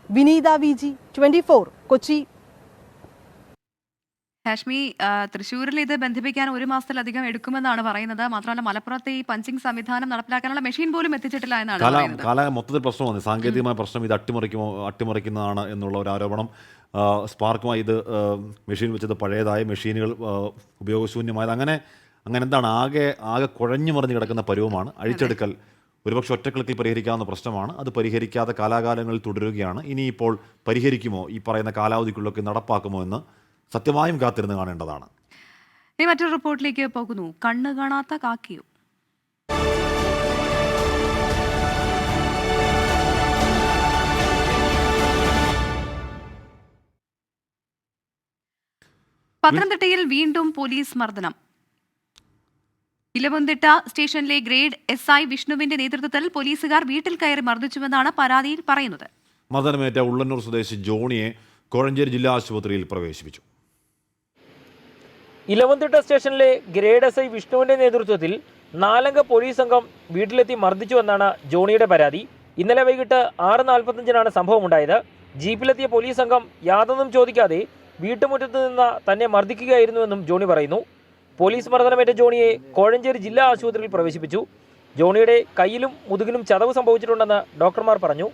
വിനീത VG, 24, കൊച്ചി. ഹാഷ്മി, തൃശ്ശൂരിൽ ഇത് ബന്ധിപ്പിക്കാൻ 1 മാസത്തിലധികം എടുക്കുമെന്നാണ് പറയുന്നത്. മാത്രമല്ല മലപ്പുറത്തെ ഈ പഞ്ചിംഗ് സംവിധാനം നടപ്പിലാക്കാനുള്ള മെഷീൻ പോലും എത്തിച്ചിട്ടില്ല എന്നാണ് പറയുന്നത്. മൊത്തത്തിൽ പ്രശ്നമാണ്, സാങ്കേതികമായ പ്രശ്നം. ഇത് അട്ടിമറിക്കുന്നതാണ് എന്നുള്ള ഒരു ആരോപണം. സ്പാർക്കുമായി ഇത് മെഷീൻ വെച്ചത് പഴയതായ മെഷീനുകൾ ഉപയോഗശൂന്യമായത്, അങ്ങനെ എന്താണ്, ആകെ കുഴഞ്ഞു മറിഞ്ഞ് കിടക്കുന്ന പരുവമാണ്. അഴിച്ചെടുക്കൽ ഒരുപക്ഷെ ഒറ്റക്ലിക്കിൽ പരിഹരിക്കാവുന്ന പ്രശ്നമാണ്. അത് പരിഹരിക്കാതെ കാലാകാലങ്ങളിൽ തുടരുകയാണ്. ഇനിയിപ്പോൾ പരിഹരിക്കുമോ, ഈ പറയുന്ന കാലാവധിക്കുള്ളൊക്കെ നടപ്പാക്കുമോ എന്ന് സത്യമായും കാത്തിരുന്ന് കാണേണ്ടതാണ്. ഇനി മറ്റൊരു റിപ്പോർട്ടിലേക്ക് പോകുന്നു. കണ്ണ് കാണാത്ത കാക്കിയോ. പത്തനംതിട്ടയിൽ വീണ്ടും പോലീസ് മർദ്ദനം. ഇലവുംതിട്ട സ്റ്റേഷനിലെ ഗ്രേഡ് SI വിഷ്ണുവിന്റെ നേതൃത്വത്തിൽ പോലീസുകാർ വീട്ടിൽ കയറി മർദ്ദിച്ചുവെന്നാണ് പരാതിയിൽ പറയുന്നത്. മർദ്ദനമേറ്റ ഉള്ളന്നൂർ സ്വദേശി ജോണിയെ കോഴഞ്ചേരി ജില്ലാ ആശുപത്രിയിൽ പ്രവേശിപ്പിച്ചു. ഇലവുംതിട്ട സ്റ്റേഷനിലെ ഗ്രേഡ് SI വിഷ്ണുവിന്റെ നേതൃത്വത്തിൽ 4-അംഗ പോലീസ് സംഘം വീട്ടിലെത്തി മർദ്ദിച്ചുവെന്നാണ് ജോണിയുടെ പരാതി. ഇന്നലെ വൈകിട്ട് 6:45-നാണ് സംഭവമുണ്ടായത്. ജീപ്പിലെത്തിയ പോലീസ് സംഘം യാതൊന്നും ചോദിക്കാതെ വീട്ടുമുറ്റത്ത് നിന്ന് തന്നെ മർദ്ദിക്കുകയായിരുന്നുവെന്നും ജോണി പറയുന്നു. പോലീസ് മർദ്ദനമേറ്റ ജോണിയെ കോഴഞ്ചേരി ജില്ലാ ആശുപത്രിയിൽ പ്രവേശിപ്പിച്ചു. ജോണിയുടെ കയ്യിലും മുതുകിനും ചതവ് സംഭവിച്ചിട്ടുണ്ടെന്ന് ഡോക്ടർമാർ പറഞ്ഞു.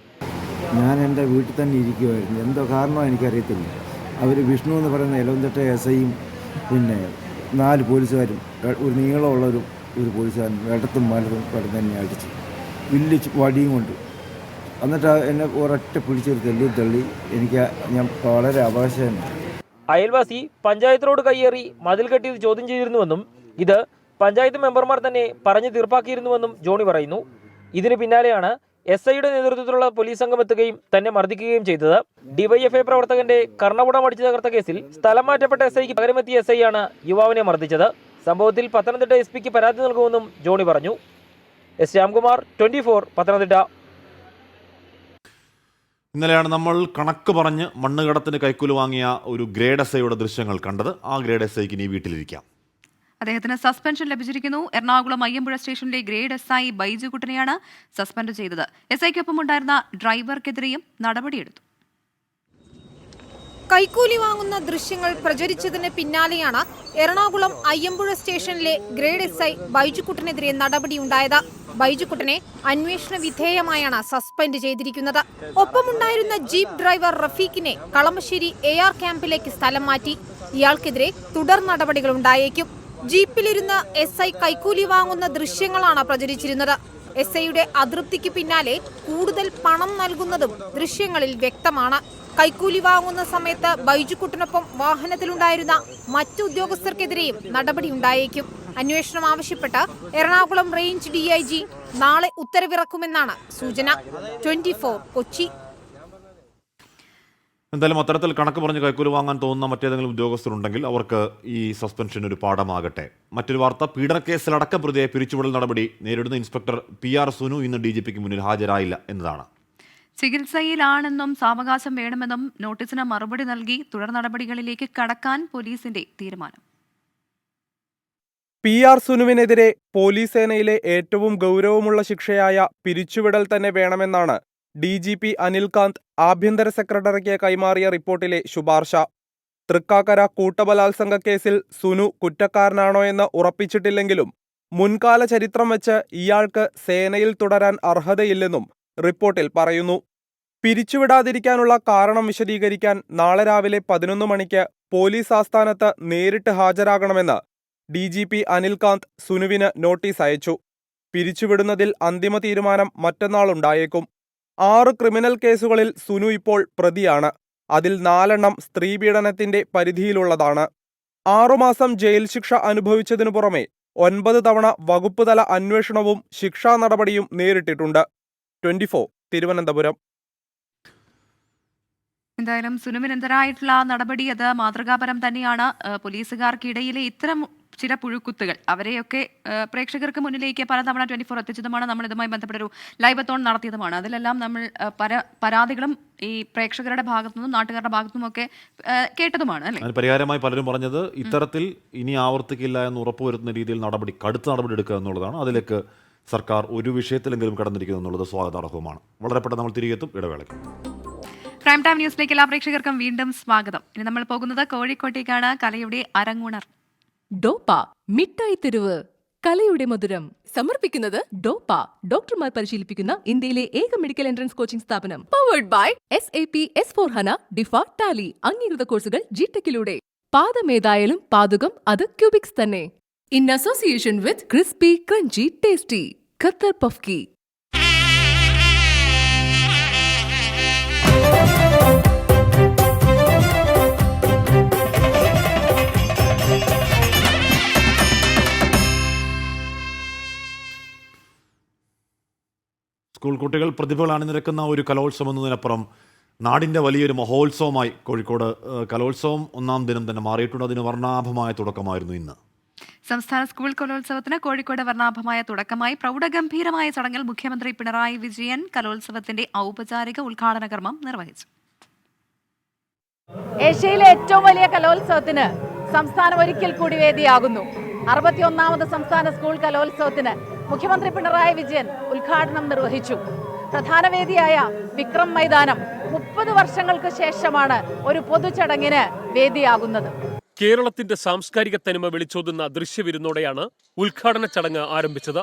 ഞാൻ എൻ്റെ വീട്ടിൽ തന്നെ ഇരിക്കുമായിരുന്നു. എന്തോ കാരണമോ എനിക്കറിയത്തില്ല. അവർ വിഷ്ണു എന്ന് പറയുന്ന ഇലവുംതിട്ട SIയും പിന്നെ 4 പോലീസുകാരും ഒരു നീളമുള്ള ഒരു പോലീസുകാരൻ ഇടത്തും വലതും കിടന്ന് തന്നെ അടിച്ചു, വലിയ വടിയും കൊണ്ട്. എന്നിട്ട് എന്നെ ഒരൊറ്റ പിടിച്ചൊരു തള്ളി. ഞാൻ വളരെ അവകാശമാണ്. അയൽവാസി പഞ്ചായത്ത് റോഡ് കയ്യേറി മതിൽ കെട്ടിയത് ചോദ്യം ചെയ്തിരുന്നുവെന്നും ഇത് പഞ്ചായത്ത് മെമ്പർമാർ തന്നെ പറഞ്ഞു തീർപ്പാക്കിയിരുന്നുവെന്നും ജോണി പറയുന്നു. ഇതിന് പിന്നാലെയാണ് SIയുടെ നേതൃത്വത്തിലുള്ള പോലീസ് സംഘം എത്തുകയും തന്നെ മർദ്ദിക്കുകയും ചെയ്തത്. DYFI പ്രവർത്തകന്റെ കർണപുടം അടിച്ചു തകർത്ത കേസിൽ സ്ഥലം മാറ്റപ്പെട്ട SIക്ക് പകരമെത്തിയ SIയാണ് യുവാവിനെ മർദ്ദിച്ചത്. സംഭവത്തിൽ പത്തനംതിട്ട SPക്ക് പരാതി നൽകുമെന്നും ജോണി പറഞ്ഞു. S. രാംകുമാർ, 24, പത്തനംതിട്ട. ഇന്നലെയാണ് നമ്മൾ കണക്ക് പറഞ്ഞ് മണ്ണുകടത്തിന് കൈക്കൂലി വാങ്ങിയ ഒരു ഗ്രേഡ് SIയുടെ ദൃശ്യങ്ങൾ കണ്ടത്. ആ ഗ്രേഡ് SIക്ക് ഇനി വീട്ടിലിരിക്കാം. അദ്ദേഹത്തിന് സസ്പെൻഷൻ ലഭിച്ചിരിക്കുന്നു. എറണാകുളം അയ്യമ്പുഴ സ്റ്റേഷനിലെ ഗ്രേഡ് SI ബൈജുകുട്ടനെയാണ് സസ്പെൻഡ് ചെയ്തത്. SIക്കൊപ്പം ഉണ്ടായിരുന്ന ഡ്രൈവർക്കെതിരെയും നടപടിയെടുത്തു. കൈക്കൂലി വാങ്ങുന്ന ദൃശ്യങ്ങൾ പ്രചരിച്ചതിന് പിന്നാലെയാണ് എറണാകുളം അയ്യമ്പുഴ സ്റ്റേഷനിലെ ഗ്രേഡ് SI ബൈജുക്കുട്ടനെതിരെ നടപടിയുണ്ടായത്. ബൈജുക്കുട്ടനെ അന്വേഷണ വിധേയമായാണ് സസ്പെൻഡ് ചെയ്തിരിക്കുന്നത്. ഒപ്പമുണ്ടായിരുന്ന ജീപ്പ് ഡ്രൈവർ റഫീഖിനെ കളമശ്ശേരി AR ക്യാമ്പിലേക്ക് സ്ഥലം മാറ്റി. ഇയാൾക്കെതിരെ തുടർ നടപടികൾ ഉണ്ടായേക്കും. ജീപ്പിലിരുന്ന് SI കൈക്കൂലി വാങ്ങുന്ന ദൃശ്യങ്ങളാണ് പ്രചരിച്ചിരുന്നത്. SIയുടെ അതൃപ്തിക്ക് പിന്നാലെ കൂടുതൽ പണം നൽകുന്നതും ദൃശ്യങ്ങളിൽ വ്യക്തമാണ്. കൈക്കൂലി വാങ്ങുന്ന സമയത്ത് ബൈജുക്കുട്ടനൊപ്പം വാഹനത്തിലുണ്ടായിരുന്ന മറ്റു ഉദ്യോഗസ്ഥർക്കെതിരെയും നടപടിയുണ്ടായേക്കും. അന്വേഷണം ആവശ്യപ്പെട്ട് എറണാകുളം റേഞ്ച് DIG നാളെ ഉത്തരവിറക്കുമെന്നാണ് സൂചന. 24, കൊച്ചി. എന്തായാലും അത്തരത്തിൽ കണക്ക് പറഞ്ഞ് കൈക്കൂലി വാങ്ങാൻ തോന്നുന്ന മറ്റേതെങ്കിലും ഉദ്യോഗസ്ഥരുണ്ടെങ്കിൽ അവർക്ക് ഈ സസ്പെൻഷൻ ഒരു പാഠമാകട്ടെ. മറ്റൊരു വാർത്ത, പീഡനക്കേസിലടക്കം പ്രതിയെ പിരിച്ചുവിടൽ നടപടി നേരിടുന്ന ഇൻസ്പെക്ടർ PR സുനു ഇന്ന് DGPക്ക് മുന്നിൽ ഹാജരായില്ല എന്നതാണ്. ചികിത്സയിലാണെന്നും സാവകാശം വേണമെന്നും നോട്ടീസിന് മറുപടി നൽകി തുടർ നടപടികളിലേക്ക് കടക്കാൻ പോലീസിന്റെ തീരുമാനം. PR സുനുവിനെതിരെ പോലീസ് സേനയിലെ ഏറ്റവും ഗൗരവമുള്ള ശിക്ഷയായ പിരിച്ചുവിടൽ തന്നെ വേണമെന്നാണ് DGP അനിൽകാന്ത് ആഭ്യന്തര സെക്രട്ടറിക്ക് കൈമാറിയ റിപ്പോർട്ടിലെ ശുപാർശ. തൃക്കാക്കര കൂട്ടബലാത്സംഗ കേസിൽ സുനു കുറ്റക്കാരനാണോ എന്ന് ഉറപ്പിച്ചിട്ടില്ലെങ്കിലും മുൻകാല ചരിത്രം വെച്ച് ഇയാൾക്ക് സേനയിൽ തുടരാൻ അർഹതയില്ലെന്നും റിപ്പോർട്ടിൽ പറയുന്നു. പിരിച്ചുവിടാതിരിക്കാനുള്ള കാരണം വിശദീകരിക്കാൻ നാളെ രാവിലെ 11 മണിക്ക് പോലീസ് ആസ്ഥാനത്ത് നേരിട്ട് ഹാജരാകണമെന്ന് DGP അനിൽകാന്ത് സുനുവിന് നോട്ടീസ് അയച്ചു. പിരിച്ചുവിടുന്നതിൽ അന്തിമ തീരുമാനം മറ്റന്നാളുണ്ടായേക്കും. 6 ക്രിമിനൽ കേസുകളിൽ സുനു ഇപ്പോൾ പ്രതിയാണ്. അതിൽ 4 എണ്ണം സ്ത്രീപീഡനത്തിന്റെ പരിധിയിലുള്ളതാണ്. 6 മാസം ജയിൽ ശിക്ഷ അനുഭവിച്ചതിനു പുറമെ 9 തവണ വകുപ്പ് തല അന്വേഷണവും ശിക്ഷാ നടപടിയും നേരിട്ടിട്ടുണ്ട്. 24 തിരുവനന്തപുരം. എന്തായാലും സുനുവിനെതിരായിട്ടുള്ള നടപടി അത് മാതൃകാപരം തന്നെയാണ്. പോലീസുകാർക്കിടയിലെ ഇത്തരം ചില പുഴുക്കുത്തുകൾ അവരെയൊക്കെ പ്രേക്ഷകർക്ക് മുന്നിലേക്ക് പലതവണ 24 എത്തിച്ചതുമാണ്. നമ്മൾ ഇതുമായി ബന്ധപ്പെട്ടൊരു ലൈവത്തോൺ നടത്തിയതുമാണ്. അതിലെല്ലാം നമ്മൾ പരാതികളും ഈ പ്രേക്ഷകരുടെ ഭാഗത്തുനിന്നും നാട്ടുകാരുടെ ഭാഗത്തുനിന്നും ഒക്കെ കേട്ടതുമാണ്. അല്ലേ? പരിഹാരമായി പലരും പറഞ്ഞത് ഇത്തരത്തിൽ ഇനി ആവർത്തിക്കില്ല എന്ന് ഉറപ്പുവരുത്തുന്ന രീതിയിൽ കടുത്ത നടപടി എടുക്കുക എന്നുള്ളതാണ്. അതിലേക്ക് സർക്കാർ ഒരു വിഷയത്തിലെങ്കിലും കടന്നിരിക്കുന്നു എന്നുള്ളത് സ്വാഗതാർഹവുമാണ്. വളരെ പെട്ടെന്ന് നമ്മൾ തിരികെ എത്തും. ഇടവേളയ്ക്ക് പ്രൈം ടൈം ന്യൂസിലേക്ക് എല്ലാ പ്രേക്ഷകർക്കും വീണ്ടും സ്വാഗതം. ഇനി നമ്മൾ പോകുന്നത് കോഴിക്കോട്ടേക്കാണ്. കലയുടെ അരങ്ങുണർ. ഡോപ്പ മിഠായി തെരുവ് കലയുടെ മധുരം സമർപ്പിക്കുന്നത് ഡോപ്പ ഡോക്ടർമാർ പരിശീലിപ്പിക്കുന്ന ഇന്ത്യയിലെ ഏക മെഡിക്കൽ എൻട്രൻസ് കോച്ചിംഗ് സ്ഥാപനം. പവേർഡ് ബൈ SAP S4HANA ഡിഫ ടാലി അംഗീകൃത കോഴ്സുകൾ ജിടെക്കിലൂടെ. പാദമേതായാലും പാതുകം അത് ക്യൂബിക്സ് തന്നെ. In association with crispy crunchy tasty Qatar പഫ്കി. സ്കൂൾ കുട്ടികൾ പ്രതിഭകൾ അണിനിരക്കുന്ന ഒരു കലോത്സവം എന്നതിനപ്പുറം നാടിൻ്റെ വലിയൊരു മഹോത്സവമായി കോഴിക്കോട് കലോത്സവം 1-ാം ദിനം തന്നെ മാറിയിട്ടുണ്ട്. അതിന് വർണ്ണാഭമായ തുടക്കമായിരുന്നു ഇന്ന്. സംസ്ഥാന സ്കൂൾ കലോത്സവത്തിന് കോഴിക്കോട് വർണ്ണാഭമായ തുടക്കമായി. പ്രൗഢഗംഭീരമായ ചടങ്ങിൽ മുഖ്യമന്ത്രി പിണറായി വിജയൻ കലോത്സവത്തിന്റെ ഔപചാരിക ഉദ്ഘാടന കർമ്മം നിർവഹിച്ചു. ഏഷ്യയിലെ ഏറ്റവും വലിയ കലോത്സവത്തിന് സംസ്ഥാനം ഒരിക്കൽ കൂടി വേദിയാകുന്നു. 61ാമത് സംസ്ഥാന സ്കൂൾ കലോത്സവത്തിന് മുഖ്യമന്ത്രി പിണറായി വിജയൻ ഉദ്ഘാടനം നിർവഹിച്ചു. പ്രധാന വേദിയായ വിക്രം മൈതാനം 30 വർഷങ്ങൾക്ക് ശേഷമാണ് ഒരു പൊതുചടങ്ങിന് വേദിയാകുന്നത്. കേരളത്തിന്റെ സാംസ്കാരിക തനിമ വിളിച്ചോതുന്ന ദൃശ്യവിരുന്നോടെയാണ് ഉദ്ഘാടന ചടങ്ങ് ആരംഭിച്ചത്.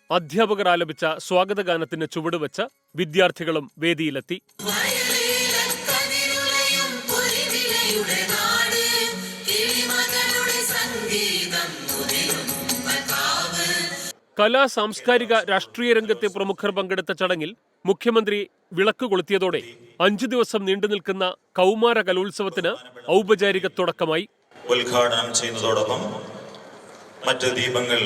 അധ്യാപകർ ആലപിച്ച സ്വാഗതഗാനത്തിന് ചുവടുവെച്ച് വിദ്യാർത്ഥികളും വേദിയിലെത്തി. കലാ സാംസ്കാരിക രാഷ്ട്രീയ രംഗത്തെ പ്രമുഖർ പങ്കെടുത്ത ചടങ്ങിൽ മുഖ്യമന്ത്രി വിളക്ക് കൊളുത്തിയതോടെ 5 ദിവസം നീണ്ടുനിൽക്കുന്ന കൗമാര കലോത്സവത്തിന് ഔപചാരിക തുടക്കമായി. ഉദ്ഘാടനം ചെയ്യുന്നതോടൊപ്പം മറ്റ് ദീപങ്ങൾ.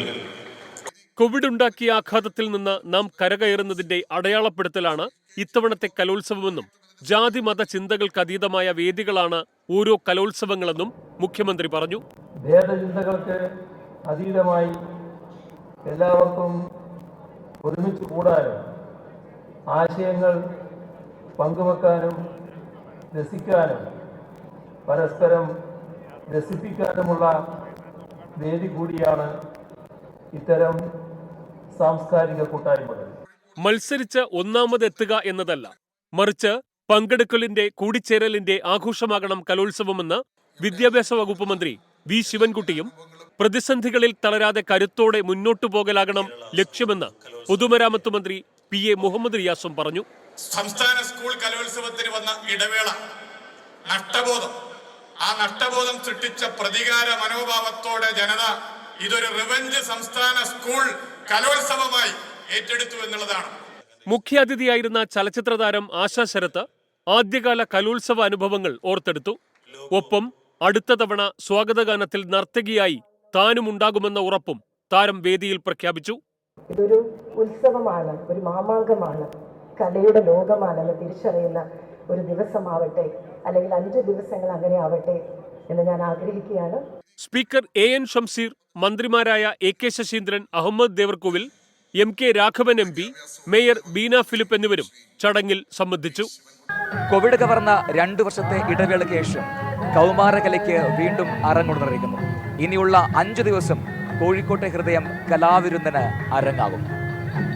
കോവിഡ് ഉണ്ടാക്കിയ ആഘാതത്തിൽ നിന്ന് നാം കരകയറുന്നതിന്റെ അടയാളപ്പെടുത്തലാണ് ഇത്തവണത്തെ കലോത്സവമെന്നും ജാതി മത ചിന്തകൾക്ക് അതീതമായ വേദികളാണ് ഓരോ കലോത്സവങ്ങളെന്നും മുഖ്യമന്ത്രി പറഞ്ഞു. ഭേദചിന്തകൾക്ക് അതീതമായി എല്ലാവർക്കും ഒരുമിച്ച് കൂടാനും ആശയങ്ങൾ പങ്കുവെക്കാനും രസിക്കാനും പരസ്പരം രസിപ്പിക്കാനുമുള്ള വേദി കൂടിയാണ് ഇത്തരം സാംസ്കാരിക കൂട്ടായ്മകൾ. മത്സരിച്ച് ഒന്നാമതെത്തുക എന്നതല്ല, മറിച്ച് പങ്കെടുക്കലിന്റെ കൂടിച്ചേരലിന്റെ ആഘോഷമാകണം കലോത്സവമെന്ന് വിദ്യാഭ്യാസ വകുപ്പ് മന്ത്രി വി ശിവൻകുട്ടിയും പ്രതിസന്ധികളിൽ തളരാതെ കരുത്തോടെ മുന്നോട്ടു പോകലാകണം ലക്ഷ്യമെന്ന് പൊതുമരാമത്ത് മന്ത്രി PA മുഹമ്മദ് റിയാസും പറഞ്ഞു. സംസ്ഥാന സ്കൂൾ കലോത്സവത്തിന് വന്ന ഇടവേള, നഷ്ടബോധം, ആ നഷ്ടബോധം സൃഷ്ടിച്ച പ്രതികാര മനോഭാവത്തോടെ ജനത ഇതൊരു റിവഞ്ച് സംസ്ഥാന സ്കൂൾ കലോത്സവമായി ഏറ്റെടുത്തു എന്നുള്ളതാണ്. മുഖ്യാതിഥിയായിരുന്ന ചലച്ചിത്ര താരം ആശാ ശരത്ത് ആദ്യകാല കലോത്സവ അനുഭവങ്ങൾ ഓർത്തെടുത്തു. ഒപ്പം അടുത്ത തവണ സ്വാഗതഗാനത്തിൽ നർത്തകിയായി താനും ഉണ്ടാകുമെന്ന ഉറപ്പും താരം വേദിയിൽ പ്രഖ്യാപിച്ചു. ഇതൊരു ഉത്സവമാണ്, ഒരു മാമാങ്കമാണ്, കലയുടെ ലോകമാണെന്ന് തിരിച്ചറിയുന്ന ഒരു ദിവസമാവട്ടെ, അല്ലെങ്കിൽ 5 ദിവസങ്ങൾ അങ്ങനെ ആവട്ടെ എന്ന് ഞാൻ ആഗ്രഹിക്കുകയാണ്. സ്പീക്കർ AN ഷംസീർ, മന്ത്രിമാരായ AK Saseendran, Ahammad Devarkovil, MK Raghavan MP, mayor Beena Philip എന്നിവരും ചടങ്ങിൽ സംബന്ധിച്ചു. കോവിഡ് കവർന്ന 2 വർഷത്തെ ഇടവേളയ്ക്ക് ശേഷം കൗമാരകലയ്ക്ക് വീണ്ടും അരങ്ങുണർന്നിരിക്കുന്നു. ഇനിയുള്ള 5 ദിവസം കോഴിക്കോട്ടെ ഹൃദയം കലാവിരുന്നിന് അരങ്ങാകും.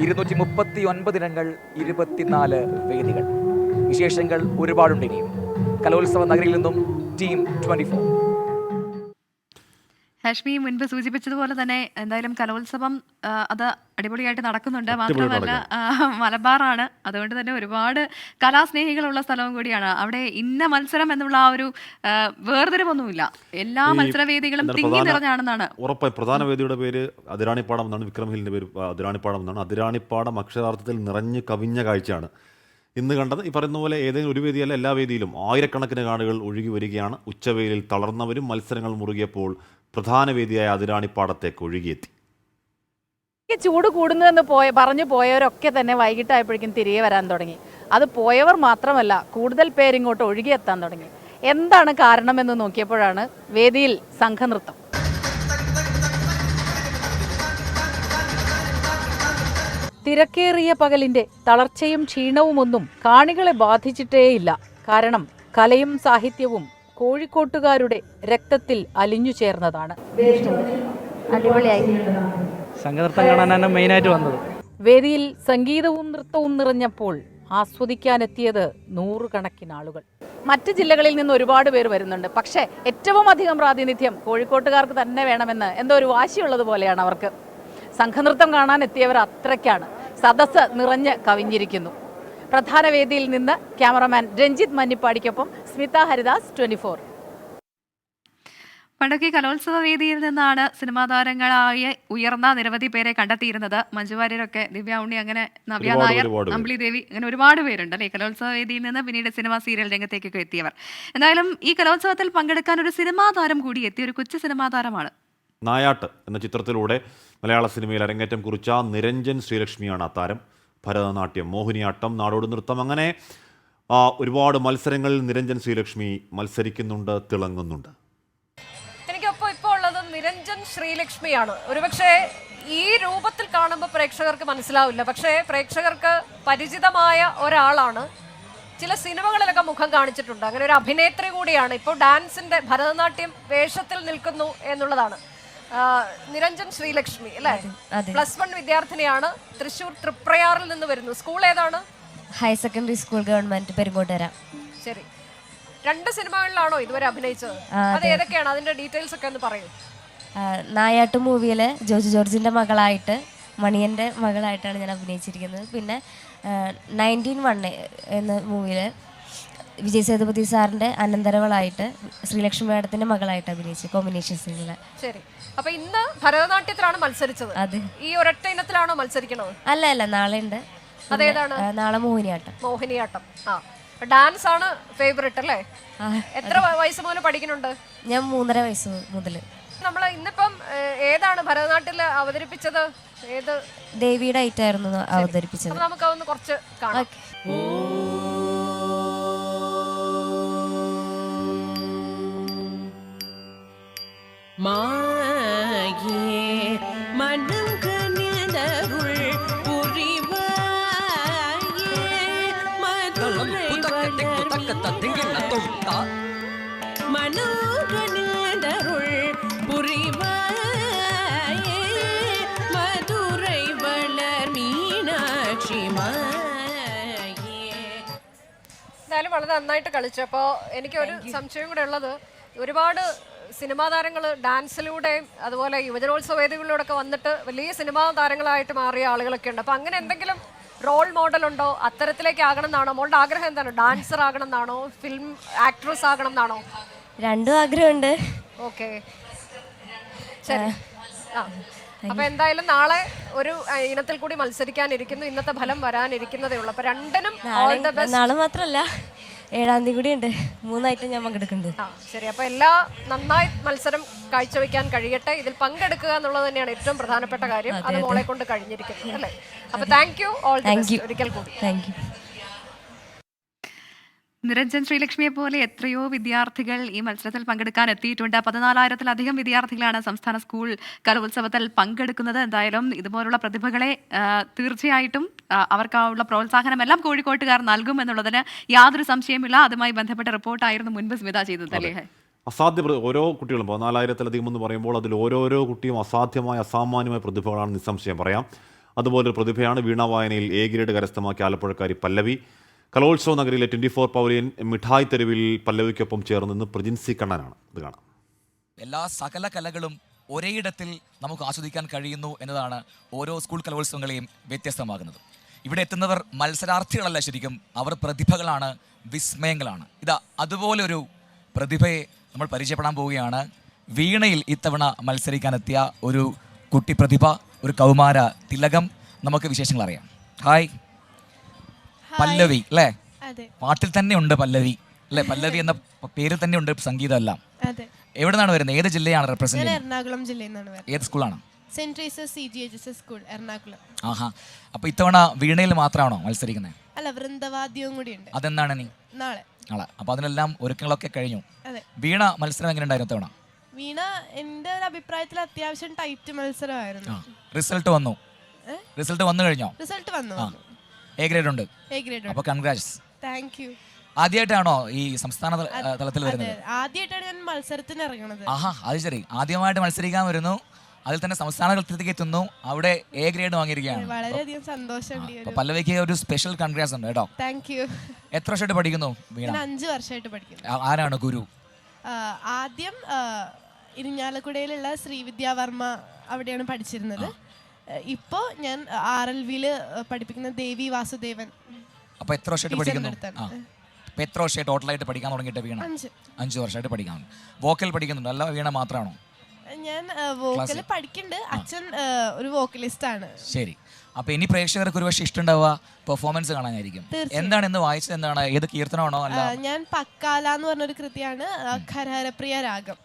239 ഇനങ്ങൾ, 24 വേദികൾ. വിശേഷങ്ങൾ ഒരുപാടുണ്ട് ഇനിയും. കലോത്സവ നഗരിയിൽ നിന്നും ടീം 24. ഹാഷ്മി മുൻപ് സൂചിപ്പിച്ചതുപോലെ തന്നെ എന്തായാലും കലോത്സവം അത് അടിപൊളിയായിട്ട് നടക്കുന്നുണ്ട്. മാത്രമല്ല മലബാറാണ്, അതുകൊണ്ട് തന്നെ ഒരുപാട് കലാസ്നേഹികളുള്ള സ്ഥലവും കൂടിയാണ്. അവിടെ ഇന്ന മത്സരം എന്നുള്ള ആ ഒരു വേർതിരിവൊന്നുമില്ല. എല്ലാ മത്സരവേദികളും തിങ്ങി നിറഞ്ഞാണെന്നാണ് ഉറപ്പായി. പ്രധാന വേദിയുടെ പേര് അതിരാണിപ്പാടം എന്നാണ്. വിക്രം ഹിലിന്റെ പേര് അതിരാണിപ്പാടം എന്നാണ്. അതിരാണിപ്പാടം അക്ഷരാർത്ഥത്തിൽ നിറഞ്ഞു കവിഞ്ഞ കാഴ്ചയാണ് ഇന്ന് കണ്ടത്. ഈ പറയുന്ന പോലെ ഏതെങ്കിലും ഒരു വേദിയല്ല, എല്ലാ വേദിയിലും ആയിരക്കണക്കിന് ആളുകൾ ഒഴുകി വരികയാണ്. ഉച്ചവെയിലിൽ തളർന്നവരും മത്സരങ്ങൾ മുറുകിയപ്പോൾ പ്രധാന വേദിയായ അതിരാണിപ്പാടത്തേക്ക് ഒഴുകിയെത്തി. ചൂട് കൂടുന്നുവെന്ന് പറഞ്ഞു പോയവരൊക്കെ തന്നെ വൈകിട്ടായപ്പോഴേക്കും തിരികെ വരാൻ തുടങ്ങി. അത് പോയവർ മാത്രമല്ല, കൂടുതൽ പേരിങ്ങോട്ട് ഒഴുകിയെത്താൻ തുടങ്ങി. എന്താണ് കാരണമെന്ന് നോക്കിയപ്പോഴാണ് വേദിയിൽ സംഘനൃത്തം. തിരക്കേറിയ പകലിന്റെ തളർച്ചയും ക്ഷീണവുമൊന്നും കാണികളെ ബാധിച്ചിട്ടേയില്ല. കാരണം കലയും സാഹിത്യവും കോഴിക്കോട്ടുകാരുടെ രക്തത്തിൽ അലിഞ്ഞു ചേർന്നതാണ്. സംഘനൃത്തം കാണാനാണ് മെയിനായിട്ട് വന്നത്. വേദിയിൽ സംഗീതവും നൃത്തവും നിറഞ്ഞപ്പോൾ ആസ്വദിക്കാനെത്തിയത് 100 കണക്കിന് ആളുകൾ. മറ്റ് ജില്ലകളിൽ നിന്ന് ഒരുപാട് പേര് വരുന്നുണ്ട്. പക്ഷേ ഏറ്റവും അധികം പ്രാതിനിധ്യം കോഴിക്കോട്ടുകാർക്ക് തന്നെ വേണമെന്ന് എന്തോ ഒരു വാശിയുള്ളത് പോലെയാണ് അവർക്ക്. സംഘനൃത്തം കാണാൻ എത്തിയവർ അത്രയ്ക്കാണ്. സദസ്സ് നിറഞ്ഞ് കവിഞ്ഞിരിക്കുന്നു. പ്രധാന വേദിയിൽ നിന്ന് ക്യാമറമാൻ രഞ്ജിത്ത് മന്നിപ്പാടിക്കൊപ്പം സ്മിത ഹരിദാസ്, 24. പണ്ടൊക്കെ കലോത്സവ വേദിയിൽ നിന്നാണ് സിനിമാ താരങ്ങളായ ഉയർന്ന നിരവധി പേരെ കണ്ടെത്തിയിരുന്നത്. മഞ്ജു വാര്യരൊക്കെ, ദിവ്യ ഉണ്ണി, അങ്ങനെ നവ്യ നായർ, അമ്പിളി ദേവി, അങ്ങനെ ഒരുപാട് പേരുണ്ട് അല്ലേ കലോത്സവ വേദിയിൽ നിന്ന് പിന്നീട് സിനിമ സീരിയൽ രംഗത്തേക്കൊക്കെ എത്തിയവർ. എന്തായാലും ഈ കലോത്സവത്തിൽ പങ്കെടുക്കാൻ ഒരു സിനിമാ താരം കൂടി എത്തിയ ഒരു കൊച്ചു സിനിമാ താരമാണ്. നായാട്ട് എന്ന ചിത്രത്തിലൂടെ മലയാള സിനിമയിൽ അരങ്ങേറ്റം കുറിച്ച നിരഞ്ജൻ ശ്രീലക്ഷ്മിയാണ് ആ താരം. ഭരതനാട്യം, മോഹിനിയാട്ടം, നാടോടി നൃത്തം, അങ്ങനെ ഒരുപാട് മത്സരങ്ങളിൽ നിരഞ്ജൻ ശ്രീലക്ഷ്മി മത്സരിക്കുന്നുണ്ട്, തിളങ്ങുന്നുണ്ട്. എനിക്കൊപ്പം ഇപ്പോൾ ഉള്ളത് നിരഞ്ജൻ ശ്രീലക്ഷ്മിയാണ്. ഒരുപക്ഷെ ഈ രൂപത്തിൽ കാണുമ്പോൾ പ്രേക്ഷകർക്ക് മനസ്സിലാവില്ല, പക്ഷേ പ്രേക്ഷകർക്ക് പരിചിതമായ ഒരാളാണ്. ചില സിനിമകളിലൊക്കെ മുഖം കാണിച്ചിട്ടുണ്ട്. അങ്ങനെ ഒരു അഭിനേത്രി കൂടിയാണ്. ഇപ്പോൾ ഡാൻസിന്റെ ഭരതനാട്യം വേഷത്തിൽ നിൽക്കുന്നു എന്നുള്ളതാണ്. നിരഞ്ജൻ ശ്രീലക്ഷ്മി അല്ലേ? +1 വിദ്യാർത്ഥിനിയാണ്. തൃശ്ശൂർ തൃപ്രയാറിൽ നിന്ന് വരുന്നു. സ്കൂൾ ഏതാണ്? Higher secondary school, government Perumkottukara. ശരി. 2 സിനിമകളിലാണോ ഇതുവരെ അഭിനയിച്ചത്? അത് ഏതൊക്കെയാണ്? അതിന്റെ ഡീറ്റെയിൽസ് ഒക്കെ ഒന്ന് പറയൂ. നായാട്ട് മൂവിയില് ജോജു ജോർജിന്റെ മകളായിട്ട്, മണിയന്റെ മകളായിട്ടാണ് ഞാൻ അഭിനയിച്ചിരിക്കുന്നത്. പിന്നെ 1901 എന്ന മൂവിയില് വിജയ് സേതുപതി സാറിന്റെ അനന്തരവളായിട്ട് ശ്രീലക്ഷ്മി മാഡത്തിന്റെ മകളായിട്ട് അഭിനയിച്ചു, കോമ്പിനേഷൻ സീനില്. ശരി. അപ്പൊ ഇന്ന് ഭരതനാട്യത്തിലാണ് മത്സരിച്ചത്. ഈ ഒരൊറ്റ ഇനത്തിലാണോ മത്സരിക്കണത്? അല്ല, നാളെ ഉണ്ട്. അതേതാണ്? നാളെ മോഹിനിയാട്ടം. മോഹിനിയാട്ടം. ഡാൻസ് ആണ് ഫേവറേറ്റ് അല്ലേ? എത്ര വയസ്സ് മുതൽ പഠിക്കുന്നുണ്ട്? ഞാൻ 3.5 വയസ്സ് മുതൽ. നമ്മൾ ഇന്നിപ്പം ഏതാണ് ഭരതനാട്യത്തിൽ അവതരിപ്പിച്ചത്? ഏത് ദേവിയുടെ ഐറ്റായിരുന്നു അവതരിപ്പിച്ചത്. നമുക്ക് അതൊന്ന് കുറച്ച് കാണാം. എന്തായാലും വളരെ നന്നായിട്ട് കളിച്ചു. അപ്പോൾ എനിക്കൊരു സംശയം കൂടെ ഉള്ളത്, ഒരുപാട് സിനിമാ താരങ്ങൾ ഡാൻസിലൂടെയും അതുപോലെ യുവജനോത്സവ വേദികളിലൂടെ ഒക്കെ വന്നിട്ട് വലിയ സിനിമാ താരങ്ങളായിട്ട് മാറിയ ആളുകളൊക്കെ ഉണ്ട്. അപ്പം അങ്ങനെ എന്തെങ്കിലും റോൾ മോഡൽ ഉണ്ടോ? അത്തരത്തിലേക്ക് ആകണം എന്നാണോ മോളുടെ ആഗ്രഹം? എന്താണ്, ഡാൻസർ ആകണം എന്നാണോ, ഫിലിം ആക്ട്രസ് ആകണം എന്നാണോ? രണ്ടും ആഗ്രഹമുണ്ട്. ഓക്കെ, ശരി. അപ്പൊ എന്തായാലും നാളെ ഒരു ഇനത്തിൽ കൂടി മത്സരിക്കാനിരിക്കുന്നു. ഇന്നത്തെ ഫലം വരാനിരിക്കുന്നതേ ഉള്ളൂ. അപ്പൊ രണ്ടിനും നാളെ മാത്രല്ല 7-ാം തീയതി കൂടി ഉണ്ട്. 3 ഐറ്റം ഞാൻ പങ്കെടുക്കുന്നുണ്ട്. ശരി. അപ്പൊ എല്ലാ നന്നായി മത്സരം കാഴ്ചവെക്കാൻ കഴിയട്ടെ. ഇതിൽ പങ്കെടുക്കുക എന്നുള്ളത് തന്നെയാണ് ഏറ്റവും പ്രധാനപ്പെട്ട കാര്യം. അത് മോളെ കൊണ്ട് കഴിഞ്ഞിരിക്കുന്നു അല്ലേ? അപ്പൊ thank you, all the best ഒരിക്കൽ കൂടി. Thank you. നിരഞ്ജൻ ശ്രീലക്ഷ്മിയെ പോലെ എത്രയോ വിദ്യാർത്ഥികൾ ഈ മത്സരത്തിൽ പങ്കെടുക്കാൻ എത്തിയിട്ടുണ്ട്. 14,000-ലധികം വിദ്യാർത്ഥികളാണ് സംസ്ഥാന സ്കൂൾ കലോത്സവത്തിൽ പങ്കെടുക്കുന്നത്. എന്തായാലും ഇതുപോലുള്ള പ്രതിഭകളെ തീർച്ചയായിട്ടും അവർക്കുള്ള പ്രോത്സാഹനമെല്ലാം കോഴിക്കോട്ടുകാർ നൽകും എന്നുള്ളതിന് യാതൊരു സംശയമില്ല. അതുമായി ബന്ധപ്പെട്ട റിപ്പോർട്ടായിരുന്നു മുൻപ് സ്മിത ചെയ്തത്. ഓരോ കുട്ടികളും 14,000-ലധികം എന്ന് പറയുമ്പോൾ അതിൽ ഓരോരോ കുട്ടിയും അസാമാന്യമായ പ്രതിഭകളാണ് നിസ്സംശയം പറയാം. അതുപോലൊരു പ്രതിഭയാണ് വീണ വായനയിൽ എ ഗ്രേഡ് കരസ്ഥമാക്കിയ ആലപ്പുഴക്കാരി പല്ലവി. കലോത്സവ നഗരിയിലെ 24 പവലിയൻ മിഠായി തെരുവിൽ പല്ലവിക്കൊപ്പം ചേർന്ന് നിന്ന് പ്രജിൻസി കണ്ണനാണ്. ഇത് കാണാം. എല്ലാ സകല കലകളും ഒരേയിടത്തിൽ നമുക്ക് ആസ്വദിക്കാൻ കഴിയുന്നു എന്നതാണ് ഓരോ സ്കൂൾ കലോത്സവങ്ങളെയും വ്യത്യസ്തമാകുന്നത്. ഇവിടെ എത്തുന്നവർ മത്സരാർത്ഥികളല്ല, ശരിക്കും അവർ പ്രതിഭകളാണ്, വിസ്മയങ്ങളാണ്. ഇതാ അതുപോലെ ഒരു പ്രതിഭയെ നമ്മൾ പരിചയപ്പെടാൻ പോവുകയാണ്. വീണയിൽ ഇത്തവണ മത്സരിക്കാനെത്തിയ ഒരു കുട്ടി പ്രതിഭ, ഒരു കൗമാര തിലകം. നമുക്ക് വിശേഷങ്ങൾ അറിയാം. ഹായ് പല്ലവി അല്ലേ? പാട്ടിൽ തന്നെ ഉണ്ട് പല്ലവി അല്ലേ? പല്ലവി എന്ന പേര് തന്നെ ഉണ്ട്, സംഗീതം എല്ലാം. എവിടെ നിന്നാണ് വരുന്നത്? ഏത് ജില്ലയാണ് റെപ്രസെന്റ് ചെയ്യുന്നത്? എറണാകുളം ജില്ലയിൽ നിന്നാണ് വരുന്നത്. ഏത് സ്കൂളാണ്? Saint Teresa's CGHS school Ernakulam. ആഹാ, അപ്പൊ ഇത്തവണ വീണയിൽ മാത്രമാണോ മത്സരിക്കുന്നത്? അല്ല, വൃന്ദവാദ്യവും കൂടി ഉണ്ട്. അതെന്താണ് നീ? നാളെ. അപ്പൊ അതിനെല്ലാം ഒരുക്കങ്ങളൊക്കെ കഴിഞ്ഞു. വീണ മത്സരം എങ്ങനെ ഉണ്ടായിരുന്നു തവണ? വീണ എന്റെ ഒരു അഭിപ്രായത്തിൽ അത്യാവശ്യം ടൈറ്റ് മത്സരമായിരുന്നു. റിസൾട്ട് വന്നു? റിസൾട്ട് വന്നു കഴിഞ്ഞോ? റിസൾട്ട് വന്നു. എ ഗ്രേഡ് ഉണ്ട്. അപ്പൊ കൺഗ്രാറ്റ്സ്. Thank you. ആദ്യമായിട്ടാണോ ഈ സംസ്ഥാന തലത്തിൽ വരുന്നത്? ആദ്യമായിട്ടാണ് ഞാൻ മത്സരത്തിന് ഇറങ്ങുന്നത്. ആഹാ, അത് ശരി. ആദ്യമായിട്ട് മത്സരിക്കാൻ വരുന്നു, അതിൽ തന്നെ സംസ്ഥാന തലത്തിലേക്ക് എത്തുന്നു, അവിടെ എ ഗ്രേഡ് വാങ്ങിയിരിക്കുകയാണ്. വളരെയധികം സന്തോഷമുണ്ട്. പല്ലവിക്ക് ഒരു സ്പെഷ്യൽ കൺഗ്രാറ്റ്സ് ഉണ്ട് കേട്ടോ. Thank you. എത്ര വർഷമായിട്ട് പഠിക്കുന്നു വീണ? 5 വർഷമായിട്ട് പഠിക്കുന്നു. ആരാണ് ഗുരു? ആദ്യം ഇരിഞ്ഞാലക്കുടയിലുള്ള ശ്രീവിദ്യാവർമ്മ അവിടെയാണ് പഠിച്ചിരുന്നത്. ഇപ്പോൾ ഞാൻ RLVയിൽ പഠിപ്പിക്കുന്ന ദേവി വാസുദേവൻ. അപ്പോൾ എത്ര വർഷമായിട്ട് പഠിക്കുന്നു? എത്ര വർഷമായിട്ട് ടോട്ടലായിട്ട് പഠിക്കാൻ തുടങ്ങിയിട്ട് വീണ? 5 വർഷമായിട്ട് പഠിക്കാൻ. വോക്കൽ പഠിക്കുന്നുണ്ട് അല്ല വീണ മാത്രമാണോ? ഞാൻ വോക്കൽ പഠിക്കുന്നുണ്ട്. അച്ഛൻ ഒരു വോക്കലിസ്റ്റ് ആണ്. ശരി. അപ്പോൾ ഇനി പ്രേക്ഷകർക്ക് ഒരുപക്ഷെ ഇഷ്ടമുണ്ടാവുക പെർഫോമൻസ് കാണാനായിരിക്കും. എന്താണ് ഇന്ന് വായിച്ചത്? എന്താണ്, ഏത് കീർത്തനമാണോ? അല്ല, ഞാൻ പക്കാല എന്ന് പറഞ്ഞൊരു കൃതിയാണ്, ഖരഹരപ്രിയ രാഗം.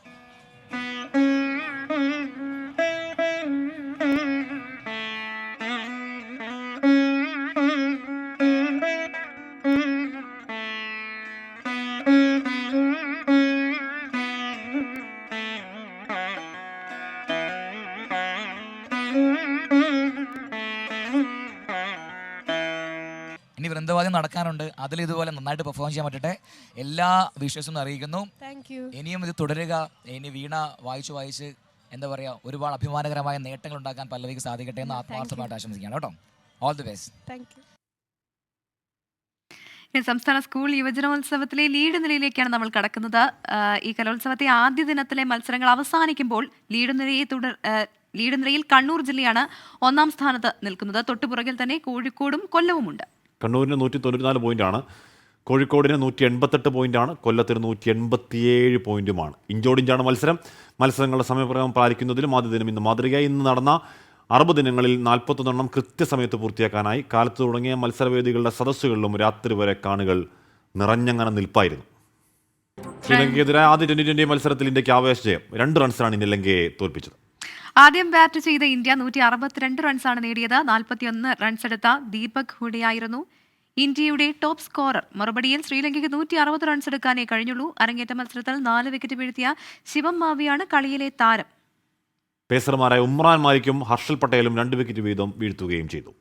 ഇനി വൃന്ദവാദ്യം നടക്കാനുണ്ട്, അതിൽ ഇതുപോലെ നന്നായിട്ട് പെർഫോം ചെയ്യാൻ പറ്റട്ടെ. എല്ലാ വിഷയസും അറിയിക്കുന്നു. ഇനിയും ഇത് തുടരുക. ഇനി വീണ വായിച്ച് എന്താ പറയുക, ഒരുപാട് അഭിമാനകരമായ നേട്ടങ്ങൾ ഉണ്ടാക്കാൻ പല്ലവിക്ക് സാധിക്കട്ടെ എന്ന് ആത്മാർത്ഥമായിട്ട് ആശംസിക്കുകയാണ് കേട്ടോ. All the best. സംസ്ഥാന സ്കൂൾ യുവജനോത്സവത്തിലെ ലീഡ് നിലയിലേക്കാണ് നമ്മൾ കടക്കുന്നത്. ഈ കലോത്സവത്തെ ആദ്യ ദിനത്തിലെ മത്സരങ്ങൾ അവസാനിക്കുമ്പോൾ ലീഡ് നിരയിൽ കണ്ണൂർ ജില്ലയാണ് 1-ാം സ്ഥാനത്ത് നിൽക്കുന്നത്. തൊട്ടുപുറകിൽ തന്നെ കോഴിക്കോടും കൊല്ലവുമുണ്ട്. കണ്ണൂരിന് 194 പോയിന്റാണ്, കോഴിക്കോടിന് 188 പോയിന്റാണ്, കൊല്ലത്തിന് 187 പോയിന്റുമാണ്. ഇഞ്ചോടിഞ്ചാണ് മത്സരങ്ങളുടെ സമയപ്രകാരം പാലിക്കുന്നതിലും ആദ്യ ദിനം ഇന്ന് മാതൃകയായി. ഇന്ന് നടന്ന 60 ദിനങ്ങളിൽ 41 കൃത്യസമയത്ത് പൂർത്തിയാക്കാനായി. കാലത്ത് തുടങ്ങിയ മത്സരവേദികളുടെ സദസ്സുകളിലും രാത്രി വരെ കാണികൾ നിറഞ്ഞങ്ങനെ നിൽപ്പായിരുന്നു. ശ്രീലങ്കയ്ക്കെതിരായ ആദ്യ T20 മത്സരത്തിൽ ഇന്ത്യക്ക് ആവേശ ജയം. 2 റൺസാണ് ഇന്ത്യ ലങ്കയെ തോൽപ്പിച്ചത്. ആദ്യം ബാറ്റ് ചെയ്ത ഇന്ത്യ 162 റൺസാണ് നേടിയത്. 41 റൺസെടുത്ത ദീപക് ഹൂഡയായിരുന്നു ഇന്ത്യയുടെ ടോപ്പ് സ്കോറർ. മറുപടിയിൽ ശ്രീലങ്കയ്ക്ക് 160 റൺസ് എടുക്കാനേ കഴിഞ്ഞുള്ളൂ. അരങ്ങേറ്റ മത്സരത്തിൽ 4 വിക്കറ്റ് വീഴ്ത്തിയ ശിവം മാവിയാണ് കളിയിലെ താരം. പേസർമാരായ ഉമ്രാൻ മാലിക്കും ഹർഷൽ പട്ടേലും 2 വിക്കറ്റ് വീതം വീഴ്ത്തുകയും ചെയ്തു.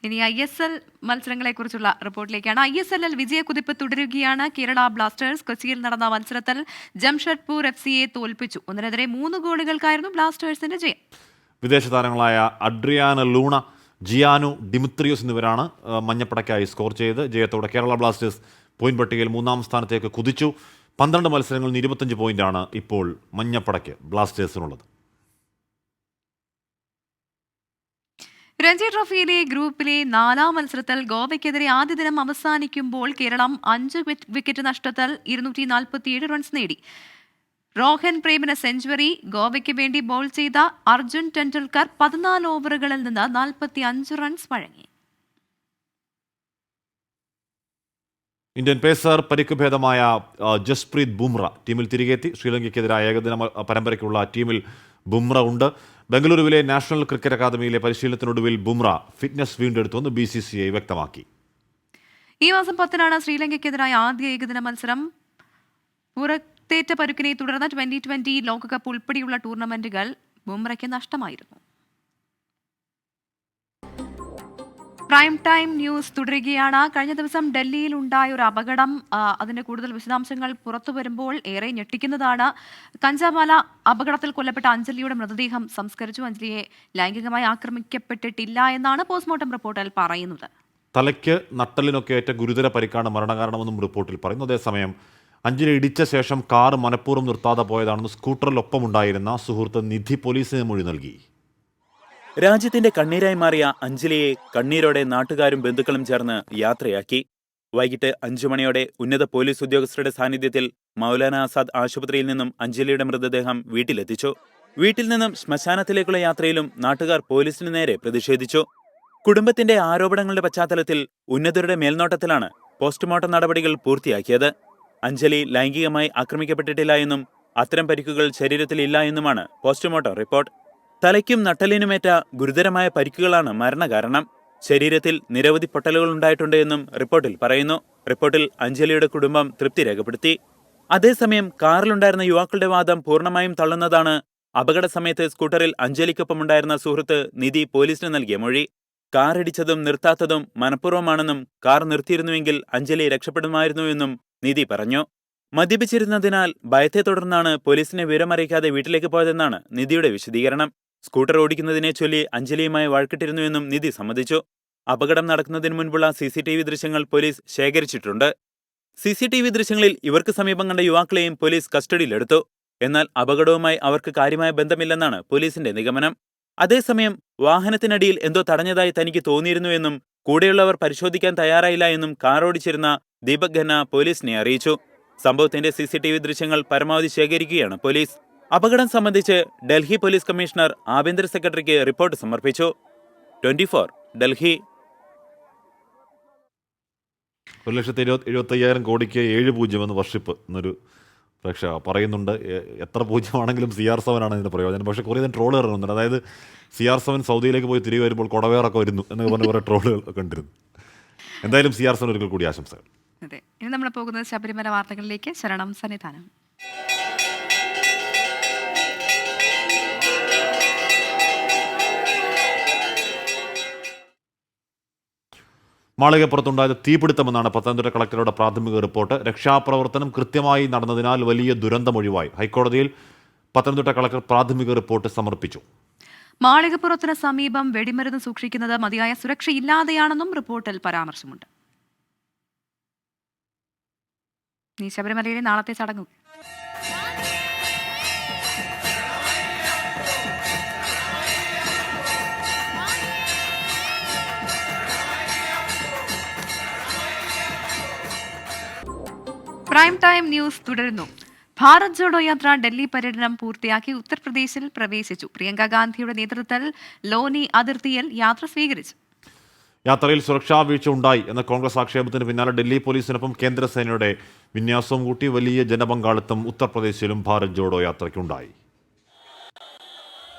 ഇനി ISL മത്സരങ്ങളെക്കുറിച്ചുള്ള റിപ്പോർട്ടിലേക്കാണ്. ISL-ൽ വിജയക്കുതിപ്പ് തുടരുകയാണ്. കേരള ബ്ലാസ്റ്റേഴ്സ് കൊച്ചിയിൽ നടന്ന മത്സരത്തിൽ ജംഷഡ്പൂർ FCയെ തോൽപ്പിച്ചു. 1-3 ഗോളുകൾക്കായിരുന്നു ബ്ലാസ്റ്റേഴ്സിന്റെ ജയം. വിദേശ താരങ്ങളായ അഡ്രിയാന ലൂണ, ജിയാനു ഡിമിത്രിയോസ് എന്നിവരാണ് മഞ്ഞപ്പടയ്ക്കായി സ്കോർ ചെയ്ത്. ജയത്തോടെ കേരള ബ്ലാസ്റ്റേഴ്സ് പോയിന്റ് പട്ടികയിൽ 3-ാം സ്ഥാനത്തേക്ക് കുതിച്ചു. 12 മത്സരങ്ങളിൽ 25 പോയിന്റാണ് ഇപ്പോൾ മഞ്ഞപ്പടയ്ക്ക് ബ്ലാസ്റ്റേഴ്സിനുള്ളത്. രഞ്ജി ട്രോഫിയിലെ ഗ്രൂപ്പിലെ 4-ാം മത്സരത്തിൽ ഗോവയ്ക്കെതിരെ ആദ്യ ദിനം അവസാനിക്കുമ്പോൾ കേരളം 5 വിക്കറ്റ് നഷ്ടത്തിൽ 247 റൺസ് നേടി. റോഹൻ പ്രേമിന് സെഞ്ചുറി. ഗോവയ്ക്ക് വേണ്ടി ബോൾ ചെയ്ത അർജുൻ ടെണ്ടുൽക്കർ 14 ഓവറുകളിൽ നിന്ന് 45 റൺസ് വഴങ്ങി. ഇന്ത്യൻ പേസർ പരിക്ക് ഭേദമായ ജസ്പ്രീത് ബുംറ ടീമിൽ തിരികെത്തി. ശ്രീലങ്കയ്ക്കെതിരായ ഏകദിന പരമ്പരയ്ക്കുള്ള ടീമിൽ ബുംറ ഉണ്ട്. ബംഗളൂരുവിലെ നാഷണൽ ക്രിക്കറ്റ് അക്കാദമിയിലെ പരിശീലനത്തിനൊടുവിൽ ബുംറ ഫിറ്റ്നസ് വീണ്ടെടുത്തുവെന്ന് BCCI വ്യക്തമാക്കി. ഈ മാസം 10-നാണ് ശ്രീലങ്കയ്ക്കെതിരായ ആദ്യ ഏകദിന മത്സരം. പുറത്തേറ്റ പരുക്കിനെ തുടർന്ന് 2020 ലോകകപ്പ് ഉൾപ്പെടെയുള്ള ടൂർണമെന്റുകൾ ബുംറയ്ക്ക് നഷ്ടമായിരുന്നു. പ്രൈം ടൈം ന്യൂസ് തുടരുകയാണ്. കഴിഞ്ഞ ദിവസം ഡൽഹിയിൽ ഉണ്ടായ ഒരു അപകടം, അതിന്റെ കൂടുതൽ വിശദാംശങ്ങൾ പുറത്തു വരുമ്പോൾ ഏറെ ഞെട്ടിക്കുന്നതാണ്. കഞ്ചാമാല അപകടത്തിൽ കൊല്ലപ്പെട്ട അഞ്ജലിയുടെ മൃതദേഹം സംസ്കരിച്ചു. അഞ്ജലിയെ ലൈംഗികമായി ആക്രമിക്കപ്പെട്ടിട്ടില്ല എന്നാണ് പോസ്റ്റ്മോർട്ടം റിപ്പോർട്ടിൽ പറയുന്നത്. തലയ്ക്ക് നട്ടലിനൊക്കെ ഏറ്റ ഗുരുതര പരിക്കാണ് മരണകാരണമെന്നും റിപ്പോർട്ടിൽ പറയുന്നു. അതേസമയം അഞ്ജലി ഇടിച്ച ശേഷം കാർ മനഃപൂർവ്വം നിർത്താതെ പോയതാണെന്ന് സ്കൂട്ടറിലൊപ്പമുണ്ടായിരുന്ന സുഹൃത്ത് നിധി പോലീസിന് മൊഴി നൽകി. രാജ്യത്തിന്റെ കണ്ണീരായി മാറിയ അഞ്ജലിയെ കണ്ണീരോടെ നാട്ടുകാരും ബന്ധുക്കളും ചേർന്ന് യാത്രയാക്കി. വൈകിട്ട് 5 മണിയോടെ ഉന്നത പോലീസ് ഉദ്യോഗസ്ഥരുടെ സാന്നിധ്യത്തിൽ മൗലാന ആസാദ് ആശുപത്രിയിൽ നിന്നും അഞ്ജലിയുടെ മൃതദേഹം വീട്ടിലെത്തിച്ചു. വീട്ടിൽ നിന്നും ശ്മശാനത്തിലേക്കുള്ള യാത്രയിലും നാട്ടുകാർ പോലീസിന് നേരെ പ്രതിഷേധിച്ചു. കുടുംബത്തിന്റെ ആരോപണങ്ങളുടെ പശ്ചാത്തലത്തിൽ ഉന്നതരുടെ മേൽനോട്ടത്തിലാണ് പോസ്റ്റ്മോർട്ടം നടപടികൾ പൂർത്തിയാക്കിയത്. അഞ്ജലി ലൈംഗികമായി ആക്രമിക്കപ്പെട്ടിട്ടില്ല എന്നും അത്തരം പരിക്കുകൾ ശരീരത്തിൽ ഇല്ല എന്നുമാണ് പോസ്റ്റ്മോർട്ടം റിപ്പോർട്ട്. തലയ്ക്കും നട്ടലിനുമേറ്റ ഗുരുതരമായ പരിക്കുകളാണ് മരണകാരണം. ശരീരത്തിൽ നിരവധി പൊട്ടലുകൾ ഉണ്ടായിട്ടുണ്ട് എന്നും റിപ്പോർട്ടിൽ പറയുന്നു. റിപ്പോർട്ടിൽ അഞ്ജലിയുടെ കുടുംബം തൃപ്തി രേഖപ്പെടുത്തി. അതേസമയം കാറിലുണ്ടായിരുന്ന യുവാക്കളുടെ വാദം പൂർണ്ണമായും തള്ളുന്നതാണ് അപകട സമയത്ത് സ്കൂട്ടറിൽ അഞ്ജലിക്കൊപ്പമുണ്ടായിരുന്ന സുഹൃത്ത് നിധി പോലീസിന് നൽകിയ മൊഴി. കാർ ഇടിച്ചതും നിർത്താത്തതും മനഃപൂർവ്വമാണെന്നും കാർ നിർത്തിയിരുന്നുവെങ്കിൽ അഞ്ജലി രക്ഷപ്പെടുമായിരുന്നുവെന്നും നിധി പറഞ്ഞു. മദ്യപിച്ചിരുന്നതിനാൽ ഭയത്തെ തുടർന്നാണ് പോലീസിനെ വിവരമറിയിക്കാതെ വീട്ടിലേക്ക് പോയതെന്നാണ് നിധിയുടെ വിശദീകരണം. സ്കൂട്ടർ ഓടിക്കുന്നതിനെ ചൊല്ലി അഞ്ജലിയുമായി വഴക്കിട്ടിരുന്നുവെന്നും നിധി സമ്മതിച്ചു. അപകടം നടക്കുന്നതിന് മുൻപുള്ള CCTV ദൃശ്യങ്ങൾ പോലീസ് ശേഖരിച്ചിട്ടുണ്ട്. CCTV ദൃശ്യങ്ങളിൽ ഇവർക്ക് സമീപം കണ്ട യുവാക്കളെയും പോലീസ് കസ്റ്റഡിയിലെടുത്തു. എന്നാൽ അപകടവുമായി അവർക്ക് കാര്യമായ ബന്ധമില്ലെന്നാണ് പോലീസിന്റെ നിഗമനം. അതേസമയം വാഹനത്തിനടിയിൽ എന്തോ തടഞ്ഞതായി തനിക്ക് തോന്നിയിരുന്നുവെന്നും കൂടെയുള്ളവർ പരിശോധിക്കാൻ തയ്യാറായില്ല എന്നും കാർ ഓടിച്ചിരുന്ന ദീപക് ഖന്ന പോലീസിനെ അറിയിച്ചു. സംഭവത്തിന്റെ CCTV ദൃശ്യങ്ങൾ പരമാവധി ശേഖരിക്കുകയാണ് പോലീസ്. അപകടം സംബന്ധിച്ച് ഡൽഹി പോലീസ് കമ്മീഷണർ ആഭ്യന്തര സെക്രട്ടറിക്ക് റിപ്പോർട്ട് സമർപ്പിച്ചു. 24 ഡൽഹി. 1,75,000 കോടിക്ക് 7 പൂജ്യമെന്ന് വർഷിപ്പ് എന്നൊരു പ്രേക്ഷക പറയുന്നുണ്ട്. എത്ര പൂജ്യമാണെങ്കിലും CR7 ആണ് ഇതിന്റെ പ്രയോജനം. പക്ഷേ കുറേ ട്രോൾ ഇറങ്ങുന്നുണ്ട്. അതായത് CR7 സൗദിയിലേക്ക് പോയി തിരികെ വരുമ്പോൾ കൊടവേറൊക്കെ വരുന്നു എന്ന് പറഞ്ഞ് കുറേ ട്രോളുകൾ കണ്ടിരുന്നു. എന്തായാലും CR7 ഒരിക്കൽ കൂടി ആശംസകൾ. അതെ, ഇനി നമ്മൾ പോകുന്നത് ശബരിമല വാർത്തകളിലേക്ക്. ശരണം സന്നിധാനം. മാളികപ്പുറത്തുണ്ടായത് തീപിടുത്തമെന്നാണ് പത്തനംതിട്ട കളക്ടറുടെ പ്രാഥമിക റിപ്പോർട്ട്. രക്ഷാപ്രവർത്തനം കൃത്യമായി നടന്നതിനാൽ വലിയ ദുരന്തമൊഴിവായി. ഹൈക്കോടതിയിൽ പത്തനംതിട്ട കളക്ടർ പ്രാഥമിക റിപ്പോർട്ട് സമർപ്പിച്ചു. മാളികപ്പുറത്തിന് സമീപം വെടിമരുന്ന് സൂക്ഷിക്കുന്നത് മതിയായ സുരക്ഷയില്ലാതെയാണെന്നും റിപ്പോർട്ടിൽ പരാമർശമുണ്ട്. ഈ ശബരിമലയിലെ നാളത്തെ ചടങ്ങ് പ്രൈം ടൈം ന്യൂസ് തുടരുന്നു. ഭാരത് ജോഡോ യാത്ര ഡൽഹി പര്യടനം പൂർത്തിയാക്കി ഉത്തർപ്രദേശിൽ പ്രവേശിച്ചു. പ്രിയങ്ക ഗാന്ധിയുടെ നേതൃത്വത്തിൽ ലോനി അതിർത്തിയിൽ യാത്ര സ്വീകരിച്ചു. യാത്രയിൽ സുരക്ഷാ വീഴ്ച ഉണ്ടായി എന്ന കോൺഗ്രസ് ആക്ഷേപത്തിന് പിന്നാലെ ഡൽഹി പോലീസിനൊപ്പം കേന്ദ്രസേനയുടെ വിന്യാസവും കൂട്ടി വലിയ ജനപങ്കാളിത്തം ഉത്തർപ്രദേശിലും ഭാരത് ജോഡോ യാത്രയ്ക്കുണ്ടായി.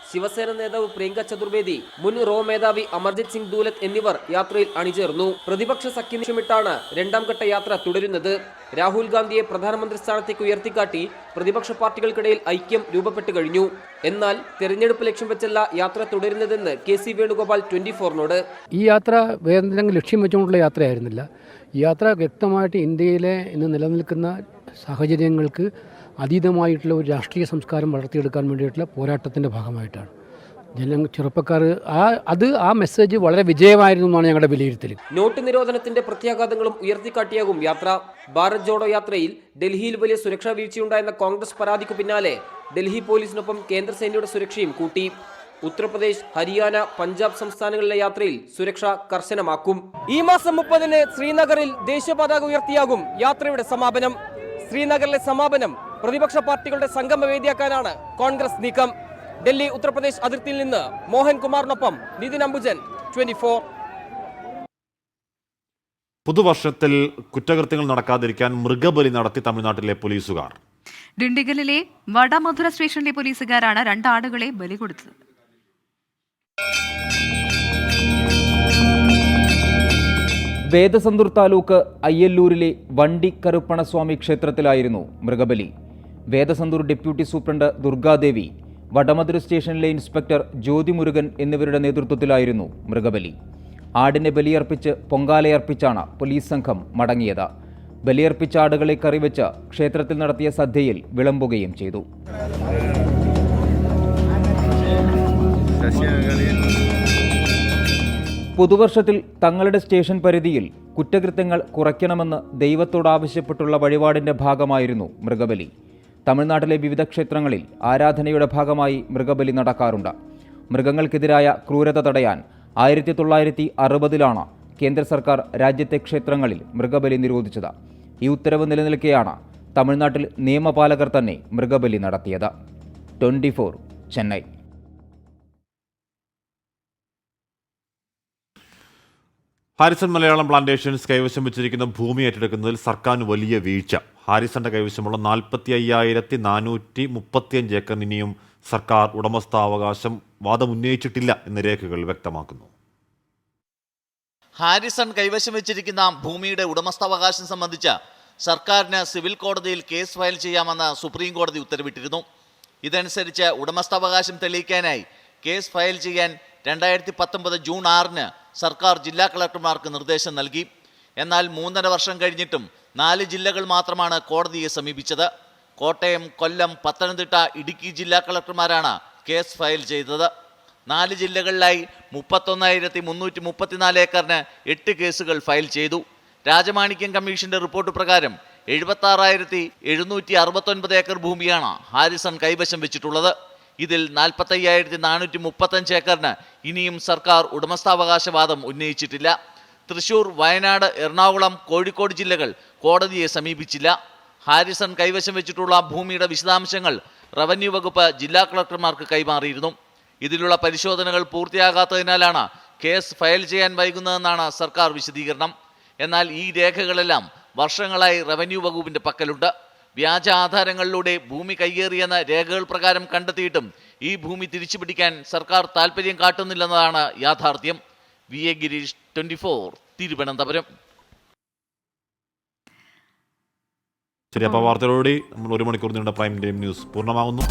ശിവസേന നേതാവ് പ്രിയങ്ക ചതുർവേദി, മുൻ റോ മേധാവി അമർജിത് സിംഗ് ദൂലത്ത് എന്നിവർ യാത്രയിൽ അണിചേർന്നു. പ്രതിപക്ഷ സഖ്യം ലക്ഷ്യമിട്ടാണ് രണ്ടാം ഘട്ട യാത്ര തുടരുന്നത്. രാഹുൽ ഗാന്ധിയെ പ്രധാനമന്ത്രി സ്ഥാനത്തേക്ക് ഉയർത്തിക്കാട്ടി പ്രതിപക്ഷ പാർട്ടികൾക്കിടയിൽ ഐക്യം രൂപപ്പെട്ടു കഴിഞ്ഞു. എന്നാൽ തെരഞ്ഞെടുപ്പ് ലക്ഷ്യം വെച്ചല്ല യാത്ര തുടരുന്നതെന്ന് KC വേണുഗോപാൽ 24നോട്. ഈ യാത്ര വേറെ ലക്ഷ്യം വെച്ചുകൊണ്ടുള്ള യാത്രയായിരുന്നില്ല. ഈ യാത്ര വ്യക്തമായിട്ട് ഇന്ത്യയിലെ ഇന്ന് നിലനിൽക്കുന്ന സാഹചര്യങ്ങൾക്ക് അതീതമായിട്ടുള്ള ഒരു രാഷ്ട്രീയ സംസ്കാരം വളർത്തിയെടുക്കാൻ വേണ്ടിയിട്ടുള്ള പോരാട്ടത്തിൻ്റെ ഭാഗമായിട്ടാണ്. ചെറുപ്പക്കാർ ആ മെസ്സേജ് വളരെ വിജയമായിരുന്നു എന്നാണ് ഞങ്ങളുടെ വിലയിരുത്തൽ. നോട്ട് നിരോധനത്തിന്റെ പ്രത്യാഘാതങ്ങളും ഉയർത്തിക്കാട്ടിയാകും യാത്ര. ഭാരത് ജോഡോ യാത്രയിൽ ഡൽഹിയിൽ വലിയ സുരക്ഷാ വീഴ്ചയുണ്ടായെന്ന കോൺഗ്രസ് പരാതിക്കു പിന്നാലെ ഡൽഹി പോലീസിനൊപ്പം കേന്ദ്രസേനയുടെ സുരക്ഷയും കൂട്ടി. ഉത്തർപ്രദേശ്, ഹരിയാന, പഞ്ചാബ് സംസ്ഥാനങ്ങളിലെ യാത്രയിൽ സുരക്ഷ കർശനമാക്കും. ഈ മാസം 30-ന് ശ്രീനഗറിൽ ദേശീയ പതാക ഉയർത്തിയാകും യാത്രയുടെ സമാപനം. ശ്രീനഗറിലെ സമാപനം പ്രതിപക്ഷ പാർട്ടികളുടെ സംഗമവേദിയാക്കാനാണ് കോൺഗ്രസ് നീക്കം. ഡൽഹി ഉത്തർപ്രദേശ് അതിർത്തിയിൽ നിന്ന് മോഹൻ കുമാറിനൊപ്പം നിതിൻ അംബുജൻ, 24. പുതുവർഷത്തിൽ കുറ്റകൃത്യങ്ങൾ നടക്കാതിരിക്കാൻ മൃഗബലി നടത്തി തമിഴ്നാട്ടിലെ പോലീസുകാർ. ഡിണ്ടിഗലിലെ വടമധുര സ്റ്റേഷനിലെ പോലീസുകാരാണ് 2 ആടുകളെ ബലി കൊടുത്തത്. വേദസന്ദൂർ താലൂക്ക് അയ്യല്ലൂരിലെ വണ്ടി കരുപ്പണസ്വാമി ക്ഷേത്രത്തിലായിരുന്നു മൃഗബലി. വേദസന്ദൂർ ഡെപ്യൂട്ടി സൂപ്രണ്ട് ദുർഗാദേവി, വടമതുര സ്റ്റേഷനിലെ ഇൻസ്പെക്ടർ ജ്യോതിമുരുകൻ എന്നിവരുടെ നേതൃത്വത്തിലായിരുന്നു മൃഗബലി. ആടിനെ ബലിയർപ്പിച്ച് പൊങ്കാലയർപ്പിച്ചാണ് പോലീസ് സംഘം മടങ്ങിയത്. ബലിയർപ്പിച്ച ആടുകളെ കറിവെച്ച് ക്ഷേത്രത്തിൽ നടത്തിയ സദ്യയിൽ വിളമ്പുകയും ചെയ്തു. പുതുവർഷത്തിൽ തങ്ങളുടെ സ്റ്റേഷൻ പരിധിയിൽ കുറ്റകൃത്യങ്ങൾ കുറയ്ക്കണമെന്ന് ദൈവത്തോടാവശ്യപ്പെട്ടുള്ള വഴിപാടിന്റെ ഭാഗമായിരുന്നു മൃഗബലി. തമിഴ്നാട്ടിലെ വിവിധ ക്ഷേത്രങ്ങളിൽ ആരാധനയുടെ ഭാഗമായി മൃഗബലി നടക്കാറുണ്ട്. മൃഗങ്ങൾക്കെതിരായ ക്രൂരത തടയാൻ 1960-ലാണ് കേന്ദ്ര സർക്കാർ രാജ്യത്തെ ക്ഷേത്രങ്ങളിൽ മൃഗബലി നിരോധിച്ചത്. ഈ ഉത്തരവ് നിലനിൽക്കെയാണ് തമിഴ്നാട്ടിൽ നിയമപാലകർ തന്നെ മൃഗബലി നടത്തിയത്. 24 ചെന്നൈ. ഹാരിസൺ മലയാളം പ്ലാന്റേഷൻസ് കൈവശം വെച്ചിരിക്കുന്ന ഭൂമി ഏറ്റെടുക്കുന്നതിൽ സർക്കാരിന് വലിയ വീഴ്ച. ഹാരിസന്റെ കൈവശമുള്ള 45,435 ഏക്കർ ഇനിയും സർക്കാർ ഉടമസ്ഥാവകാശം വാദമുന്നയിച്ചിട്ടില്ല എന്ന് രേഖകൾ വ്യക്തമാക്കുന്നു. ഹാരിസൺ കൈവശം വെച്ചിരിക്കുന്ന ഭൂമിയുടെ ഉടമസ്ഥാവകാശം സംബന്ധിച്ച് സർക്കാരിന് സിവിൽ കോടതിയിൽ കേസ് ഫയൽ ചെയ്യാമെന്ന് സുപ്രീം കോടതി ഉത്തരവിട്ടിരുന്നു. ഇതനുസരിച്ച് ഉടമസ്ഥാവകാശം തെളിയിക്കാനായി കേസ് ഫയൽ ചെയ്യാൻ 2019 ജൂൺ 6-ന് സർക്കാർ ജില്ലാ കളക്ടർമാർക്ക് നിർദ്ദേശം നൽകി. എന്നാൽ 3.5 വർഷം കഴിഞ്ഞിട്ടും 4 ജില്ലകൾ മാത്രമാണ് കോടതിയെ സമീപിച്ചത്. കോട്ടയം, കൊല്ലം, പത്തനംതിട്ട, ഇടുക്കി ജില്ലാ കളക്ടർമാരാണ് കേസ് ഫയൽ ചെയ്തത്. 4 ജില്ലകളിലായി 31,334 ഏക്കറിന് 8 കേസുകൾ ഫയൽ ചെയ്തു. രാജമാണിക്യം കമ്മീഷന്റെ റിപ്പോർട്ട് പ്രകാരം 76,769 ഏക്കർ ഭൂമിയാണ് ഹാരിസൺ കൈവശം വെച്ചിട്ടുള്ളത്. ഇതിൽ 45,435 ഏക്കറിന് ഇനിയും സർക്കാർ ഉടമസ്ഥാവകാശവാദം ഉന്നയിച്ചിട്ടില്ല. തൃശൂർ, വയനാട്, എറണാകുളം, കോഴിക്കോട് ജില്ലകൾ കോടതിയെ സമീപിച്ചില്ല. ഹാരിസൺ കൈവശം വെച്ചിട്ടുള്ള ഭൂമിയുടെ വിശദാംശങ്ങൾ റവന്യൂ വകുപ്പ് ജില്ലാ കളക്ടർമാർക്ക് കൈമാറിയിരുന്നു. ഇതിലുള്ള പരിശോധനകൾ പൂർത്തിയാകാത്തതിനാലാണ് കേസ് ഫയൽ ചെയ്യാൻ വൈകുന്നതെന്നാണ് സർക്കാർ വിശദീകരണം. എന്നാൽ ഈ രേഖകളെല്ലാം വർഷങ്ങളായി റവന്യൂ വകുപ്പിന്റെ പക്കലുണ്ട്. വ്യാജ ആധാരങ്ങളിലൂടെ ഭൂമി കയ്യേറിയെന്ന രേഖകൾ പ്രകാരം കണ്ടെത്തിയിട്ടും ഈ ഭൂമി തിരിച്ചുപിടിക്കാൻ സർക്കാർ താൽപ്പര്യം കാട്ടുന്നില്ലെന്നതാണ് യാഥാർത്ഥ്യം. VA ഗിരീഷ്, 24 തിരുവനന്തപുരം. ശരി, അപ്പോൾ വാർത്തകളോടെ നമ്മൾ 1 മണിക്കൂർ നീണ്ട പ്രൈം ടൈം ന്യൂസ് പൂർണ്ണമാകുന്നു.